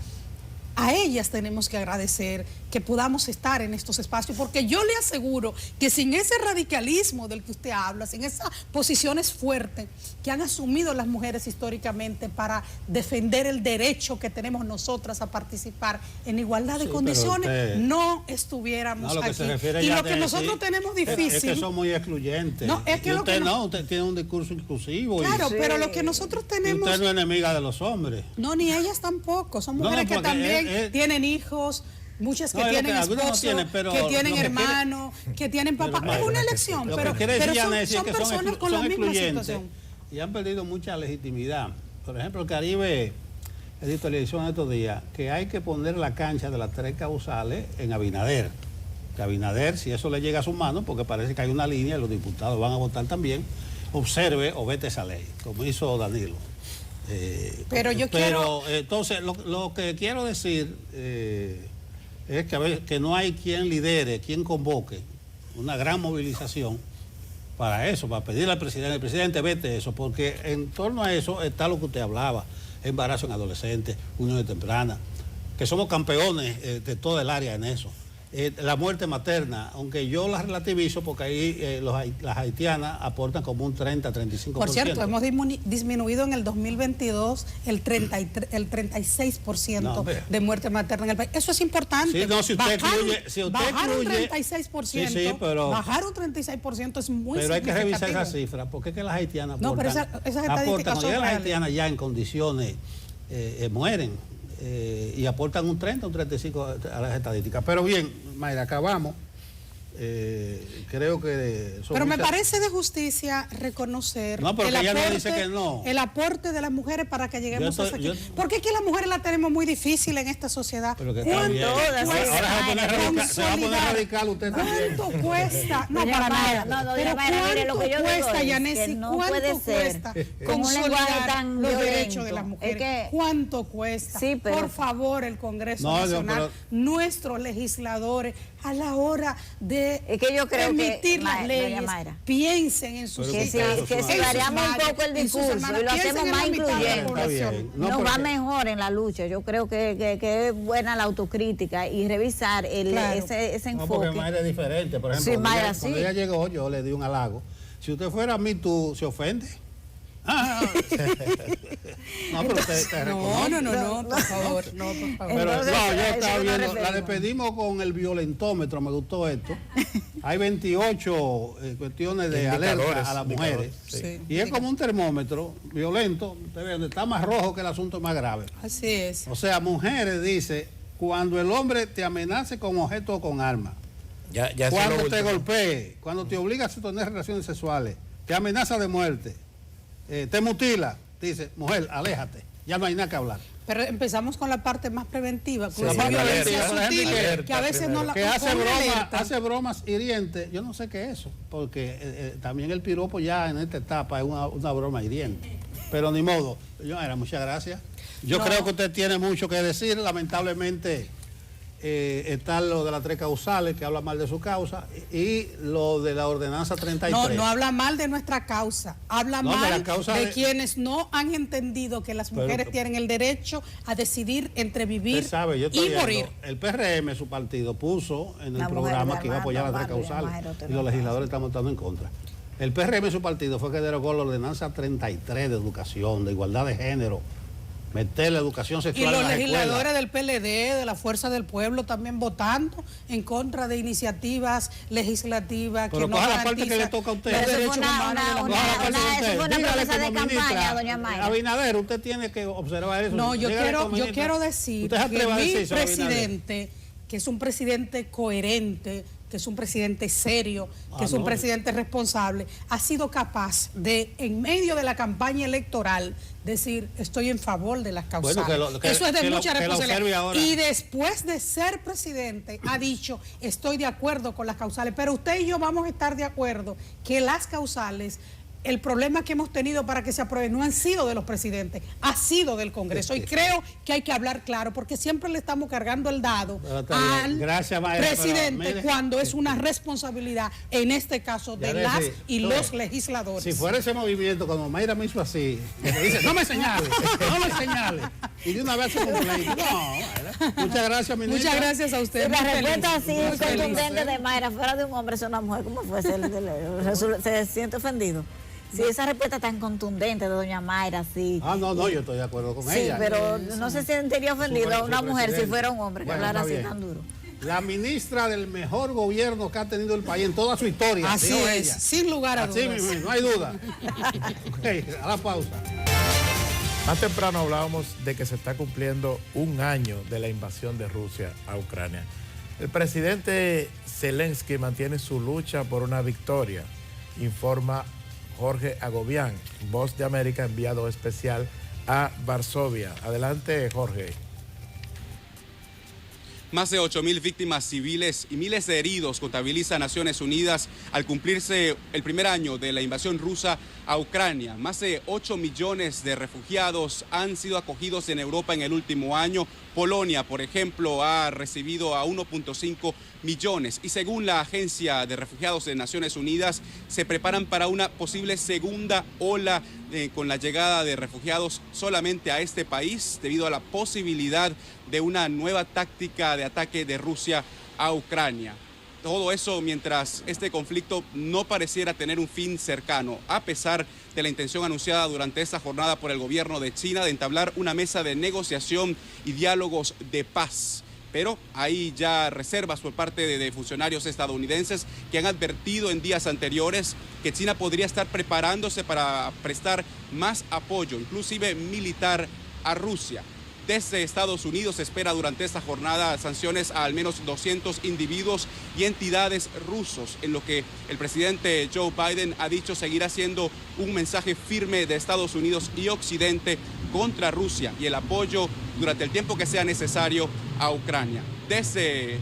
A ellas tenemos que agradecer que podamos estar en estos espacios, porque yo le aseguro que sin ese radicalismo del que usted habla, sin esas posiciones fuertes que han asumido las mujeres históricamente para defender el derecho que tenemos nosotras a participar en igualdad de condiciones, no estuviéramos aquí. Y lo que nosotros tenemos difícil... Es que son muy excluyentes. No, es que usted tiene un discurso inclusivo. Claro, pero lo que nosotros tenemos... Usted no es enemiga de los hombres. No, ni ellas tampoco. Son mujeres que también tienen hijos, muchas que tienen esposos, que tienen hermanos, que tienen papá. Es una elección, pero son personas con la misma situación. Y han perdido mucha legitimidad. Por ejemplo, el Caribe editorializó en estos días que hay que poner la cancha de las 3 causales en Abinader. Que Abinader, si eso le llega a sus manos, porque parece que hay una línea y los diputados van a votar también, observe o vete esa ley, como hizo Danilo. Entonces, lo que quiero decir es que no hay quien lidere, quien convoque una gran movilización para eso, para pedirle al presidente: el presidente, vete eso, porque en torno a eso está lo que usted hablaba: embarazo en adolescentes, uniones tempranas, que somos campeones de toda el área en eso. La muerte materna, aunque yo la relativizo porque ahí las haitianas aportan como un 30-35%. Por cierto, hemos disminuido en el 2022 el 36% de muerte materna en el país. Eso es importante. Sí, no, si usted bajar un 36%, pero bajar un 36% es muy significativo. Pero hay que revisar esa cifra, porque es que las haitianas aportan. No, pero esas estadísticas son las haitianas ya en condiciones mueren. Y aportan un 30 o un 35 a las estadísticas. Pero bien, Mayra, acabamos. creo que... Pero me parece de justicia reconocer el aporte de las mujeres para que lleguemos hasta aquí. Porque es que las mujeres la tenemos muy difícil en esta sociedad. Pero que está bien. Ahora se va a poner radical usted también. ¿Cuánto cuesta? No, para nada. Pero ¿cuánto cuesta, Yanesi? ¿Cuánto cuesta consolidar los derechos de las mujeres? ¿Cuánto cuesta? Por favor, el Congreso Nacional, nuestros legisladores, a la hora de emitir las leyes, piensen en sus hijas. Que si variamos un poco el discurso y lo hacemos más incluyente, nos va mejor en la lucha. Yo creo que es buena la autocrítica y revisar ese enfoque. No, porque Mayra es diferente. Por ejemplo, cuando ella llegó, yo le di un halago. Si usted fuera a mí, ¿tú se ofende? No, pero te reconozco. No, por favor. Pero yo estaba viendo, la despedimos con el violentómetro, me gustó esto. Hay 28 cuestiones de alerta a las mujeres. Sí. Y es como un termómetro violento, usted ve, donde está más rojo que el asunto más grave. Así es. O sea, mujeres, dice, cuando el hombre te amenace con objeto o con arma, cuando te golpee, cuando te obliga a tener relaciones sexuales, te amenaza de muerte, te mutila, dice, mujer, aléjate, ya no hay nada que hablar. Pero empezamos con la parte más preventiva, con esa violencia sutil, que a veces no la que hace bromas hirientes. Yo no sé qué es eso, porque también el piropo ya en esta etapa es una broma hiriente. Pero ni modo. Muchas gracias. Yo creo que usted tiene mucho que decir. Lamentablemente está lo de las 3 causales, que habla mal de su causa, y lo de la ordenanza 33. No habla mal de nuestra causa, habla mal de quienes no han entendido que las mujeres tienen el derecho a decidir entre vivir y morir. El PRM, su partido, puso en el programa que iba a apoyar las 3 causales, y los legisladores están votando en contra. El PRM, su partido, fue que derogó la ordenanza 33 de educación, de igualdad de género, meter la educación sexual. Y los legisladores del PLD, de la Fuerza del Pueblo, también votando en contra de iniciativas legislativas que no garantizan la parte que le toca a usted. Eso fue una promesa de campaña, doña Mayra. Abinader, usted tiene que observar eso. No, yo quiero decir que mi presidente, que es un presidente coherente, que es un presidente serio, que es un presidente responsable, ha sido capaz de, en medio de la campaña electoral, decir, estoy en favor de las causales. Eso es de mucha responsabilidad. Y después de ser presidente, ha dicho, estoy de acuerdo con las causales, pero usted y yo vamos a estar de acuerdo que las causales, el problema que hemos tenido para que se aprueben no han sido de los presidentes, ha sido del Congreso. Y creo que hay que hablar claro, porque siempre le estamos cargando el dado al presidente cuando es una responsabilidad, en este caso, de las y los legisladores. Si fuera ese movimiento, como Mayra me hizo así, que te dice, no me señales, y de una vez se cumple. Muchas gracias, ministra. Muchas gracias a usted. La respuesta así contundente de Mayra, fuera de un hombre, es una mujer, ¿cómo fue? ¿Se siente ofendido? Sí, esa respuesta tan contundente de doña Mayra, sí. No, yo estoy de acuerdo con ella. Sí, pero no se sentiría ofendida una mujer si fuera un hombre que hablara así tan duro. La ministra del mejor gobierno que ha tenido el país en toda su historia. Así es, ella. Sin lugar a dudas. Así mismo, no hay duda. A la pausa. Más temprano hablábamos de que se está cumpliendo un año de la invasión de Rusia a Ucrania. El presidente Zelensky mantiene su lucha por una victoria, informa Jorge Agobián, Voz de América, enviado especial a Varsovia. Adelante, Jorge. Más de 8.000 víctimas civiles y miles de heridos contabiliza Naciones Unidas al cumplirse el primer año de la invasión rusa a Ucrania. Más de 8 millones de refugiados han sido acogidos en Europa en el último año. Polonia, por ejemplo, ha recibido a 1.5 millones y según la Agencia de Refugiados de Naciones Unidas se preparan para una posible segunda ola con la llegada de refugiados solamente a este país debido a la posibilidad de una nueva táctica de ataque de Rusia a Ucrania. Todo eso mientras este conflicto no pareciera tener un fin cercano, a pesar de la intención anunciada durante esta jornada por el gobierno de China de entablar una mesa de negociación y diálogos de paz. Pero hay ya reservas por parte de funcionarios estadounidenses que han advertido en días anteriores que China podría estar preparándose para prestar más apoyo, inclusive militar, a Rusia. Desde Estados Unidos se espera durante esta jornada sanciones a al menos 200 individuos y entidades rusos, en lo que el presidente Joe Biden ha dicho seguirá siendo un mensaje firme de Estados Unidos y Occidente contra Rusia y el apoyo durante el tiempo que sea necesario a Ucrania. Desde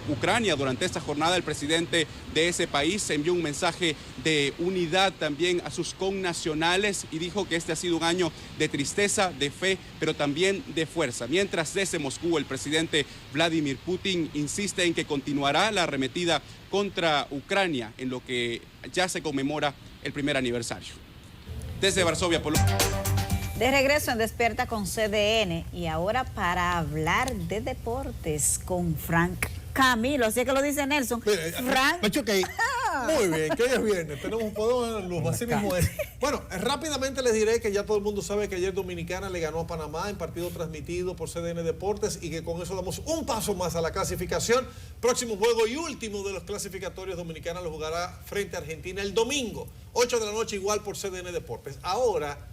Ucrania, durante esta jornada, el presidente de ese país envió un mensaje de unidad también a sus connacionales y dijo que este ha sido un año de tristeza, de fe, pero también de fuerza. Mientras desde Moscú, el presidente Vladimir Putin insiste en que continuará la arremetida contra Ucrania, en lo que ya se conmemora el primer aniversario. Desde Varsovia, Polonia. De regreso en Despierta con CDN y ahora para hablar de deportes con Frank Camilo, así es que lo dice Nelson. Frank. Muy bien, que hoy es viernes, tenemos poder en luz, así mismo es. Bueno, rápidamente les diré que ya todo el mundo sabe que ayer Dominicana le ganó a Panamá en partido transmitido por CDN Deportes y que con eso damos un paso más a la clasificación. Próximo juego y último de los clasificatorios, Dominicana lo jugará frente a Argentina el domingo, 8 de la noche, igual por CDN Deportes. Ahora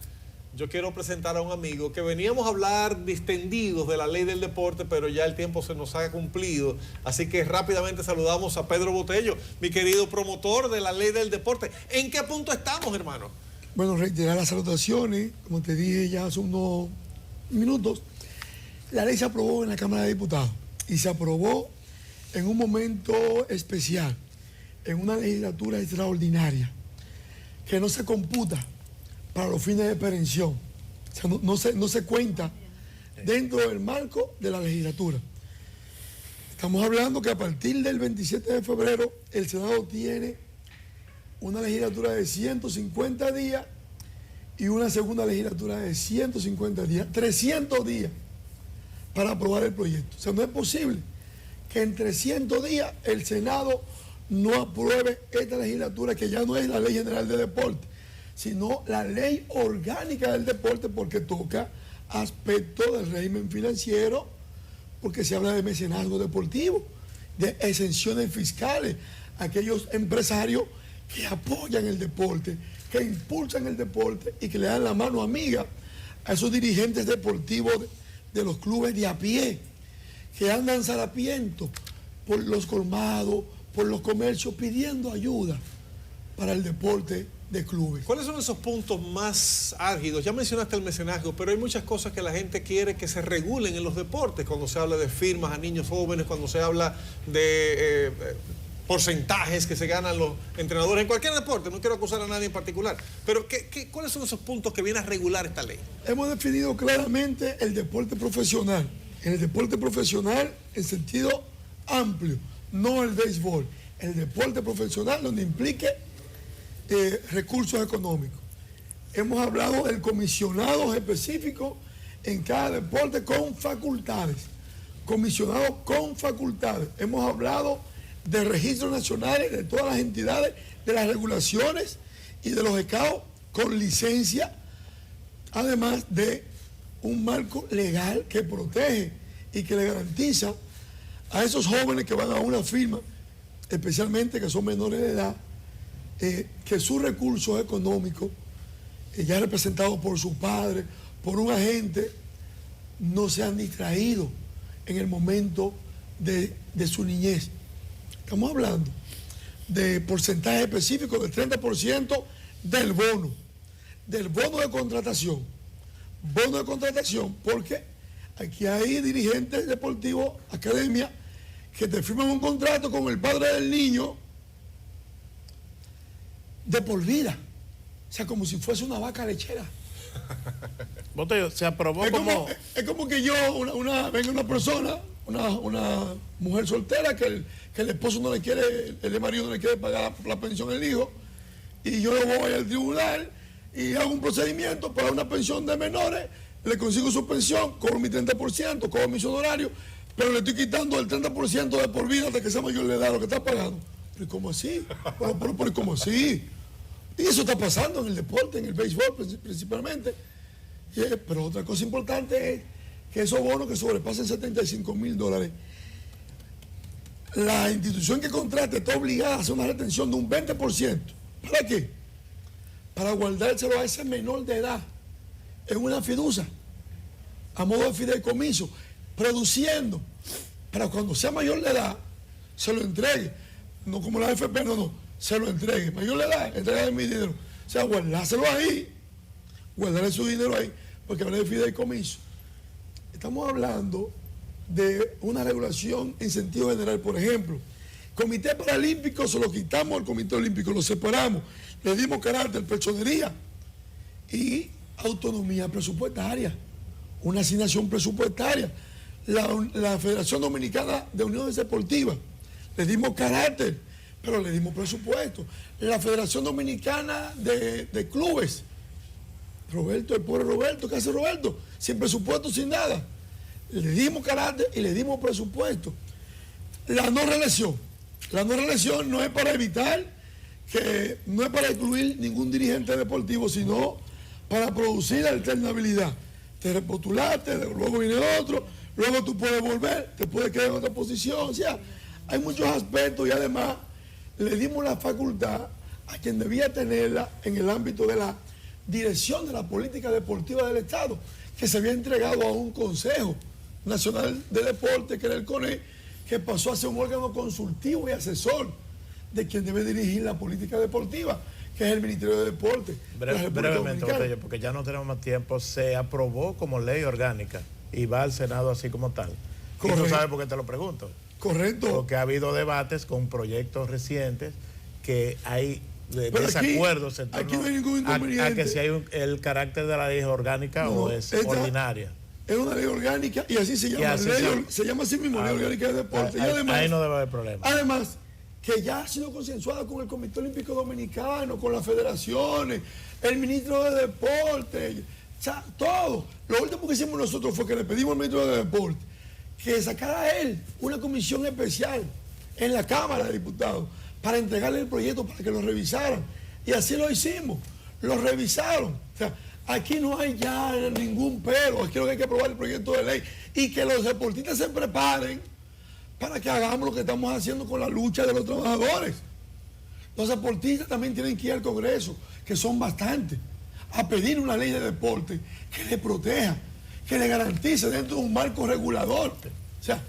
yo quiero presentar a un amigo que veníamos a hablar distendidos de la ley del deporte, pero ya el tiempo se nos ha cumplido. Así que rápidamente saludamos a Pedro Botello, mi querido promotor de la ley del deporte. ¿En qué punto estamos, hermano? Bueno, reiterar las salutaciones, como te dije ya hace unos minutos. La ley se aprobó en la Cámara de Diputados y se aprobó en un momento especial, en una legislatura extraordinaria, que no se computa para los fines de prevención. O sea, no se cuenta dentro del marco de la legislatura. Estamos hablando que a partir del 27 de febrero el Senado tiene una legislatura de 150 días y una segunda legislatura de 150 días, 300 días para aprobar el proyecto. O sea, no es posible que en 300 días el Senado no apruebe esta legislatura, que ya no es la Ley General de Deporte, sino la ley orgánica del deporte, porque toca aspectos del régimen financiero, porque se habla de mecenazgo deportivo, de exenciones fiscales, aquellos empresarios que apoyan el deporte, que impulsan el deporte y que le dan la mano amiga a esos dirigentes deportivos de los clubes de a pie, que andan zarapientos por los colmados, por los comercios, pidiendo ayuda para el deporte de clubes. ¿Cuáles son esos puntos más álgidos? Ya mencionaste el mecenazgo, pero hay muchas cosas que la gente quiere que se regulen en los deportes, cuando se habla de firmas a niños jóvenes, cuando se habla de porcentajes que se ganan los entrenadores en cualquier deporte. No quiero acusar a nadie en particular, pero ¿cuáles son esos puntos que viene a regular esta ley? Hemos definido claramente el deporte profesional. En el deporte profesional en sentido amplio, no el béisbol. El deporte profesional donde implique recursos económicos. Hemos hablado del comisionado específico en cada deporte con facultades. Comisionado con facultades. Hemos hablado de registros nacionales de todas las entidades, de las regulaciones y de los ECAO con licencia, además de un marco legal que protege y que le garantiza a esos jóvenes que van a una firma, especialmente que son menores de edad, que sus recursos económicos, ya representados por su padre, por un agente, no sean distraídos en el momento de su niñez. Estamos hablando de porcentaje específico del 30% del bono de contratación. Bono de contratación, porque aquí hay dirigentes deportivos, academias, que te firman un contrato con el padre del niño de por vida. O sea, como si fuese una vaca lechera. Botello, se aprobó es como que yo, venga una persona, una mujer soltera, que el esposo no le quiere, el marido no le quiere pagar la pensión al hijo, y yo voy al tribunal y hago un procedimiento para una pensión de menores, le consigo su pensión, cobro mi 30%, cobro mi honorario, pero le estoy quitando el 30% de por vida hasta que sea mayor de edad lo que está pagando. ¿Pero cómo así? ¿Pero cómo así? Y eso está pasando en el deporte, en el béisbol principalmente. Pero otra cosa importante es que esos bonos que sobrepasen $75,000, la institución que contrate está obligada a hacer una retención de un 20%. ¿Para qué? Para guardárselo a ese menor de edad en una fiducia. a modo de fideicomiso, produciendo, para cuando sea mayor de edad, se lo entregue. No como la AFP, no, se lo entregue. Mayor de edad, entregue mi dinero. O sea, guardárselo ahí, guardarle su dinero ahí, porque hablé de fideicomiso. Estamos hablando de una regulación en sentido general. Por ejemplo, Comité Paralímpico se lo quitamos al Comité Olímpico, lo separamos, le dimos carácter, personería y autonomía presupuestaria, una asignación presupuestaria. La Federación Dominicana de Uniones Deportivas, le dimos carácter, pero le dimos presupuesto. La Federación Dominicana de Clubes, Roberto, el pobre Roberto, ¿qué hace Roberto? Sin presupuesto, sin nada. Le dimos carácter y le dimos presupuesto. La no reelección. La no reelección no es para evitar, no es para excluir ningún dirigente deportivo, sino para producir alternabilidad. Te repostulaste, luego viene otro, luego tú puedes volver, te puedes quedar en otra posición. O sea, hay muchos aspectos y además le dimos la facultad a quien debía tenerla en el ámbito de la dirección de la política deportiva del Estado, que se había entregado a un Consejo Nacional de Deporte, que era el CONE, que pasó a ser un órgano consultivo y asesor de quien debe dirigir la política deportiva, que es el Ministerio de Deporte. Brevemente, Botello, porque ya no tenemos más tiempo, se aprobó como ley orgánica y va al Senado así como tal. Correcto. ¿Y tú sabes por qué te lo pregunto? Correcto. Porque ha habido debates con proyectos recientes que hay desacuerdos en torno aquí no hay ningún inconveniente. A que si hay el carácter de la ley orgánica o es ordinaria. Es una ley orgánica y así se llama. Se llama así mismo, ley orgánica de deporte. Y además, ahí no debe haber problema. Además, que ya ha sido consensuada con el Comité Olímpico Dominicano, con las federaciones, el ministro de Deporte, o sea, todo. Lo último que hicimos nosotros fue que le pedimos al ministro de Deporte que sacara a él una comisión especial en la Cámara de Diputados para entregarle el proyecto para que lo revisaran. Y así lo hicimos. Lo revisaron. O sea, aquí no hay ya ningún pero. Aquí lo que hay que aprobar el proyecto de ley y que los deportistas se preparen para que hagamos lo que estamos haciendo con la lucha de los trabajadores. Los deportistas también tienen que ir al Congreso, que son bastantes, a pedir una ley de deporte que le proteja, que le garantice dentro de un marco regulador. O sea,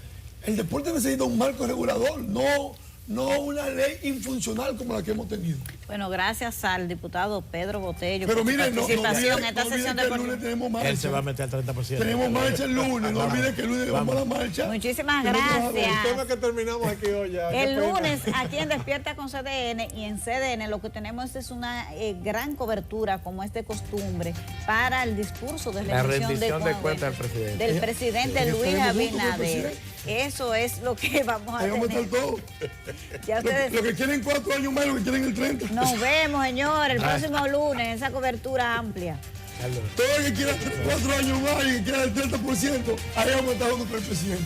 el deporte necesita un marco regulador, no una ley infuncional como la que hemos tenido. Bueno, gracias al diputado Pedro Botello por su miren, participación en esta sesión de el lunes tenemos marcha. Él se va a meter al 30%. Tenemos marcha el lunes, no olviden que el lunes vamos a la marcha. Muchísimas gracias. El tema que terminamos aquí hoy ya. El lunes aquí en Despierta con CDN y en CDN lo que tenemos es una gran cobertura, como es de costumbre, para el discurso de la rendición de cuentas del presidente Luis Abinader. Eso es lo que vamos a tener. Ya ustedes... Lo que quieren 4 años más, lo que quieren el 30. Nos vemos, señor, el próximo lunes, esa cobertura amplia. Todo el que quiera 4 años más y que quiera el 30%, ahí vamos a estar con el presidente.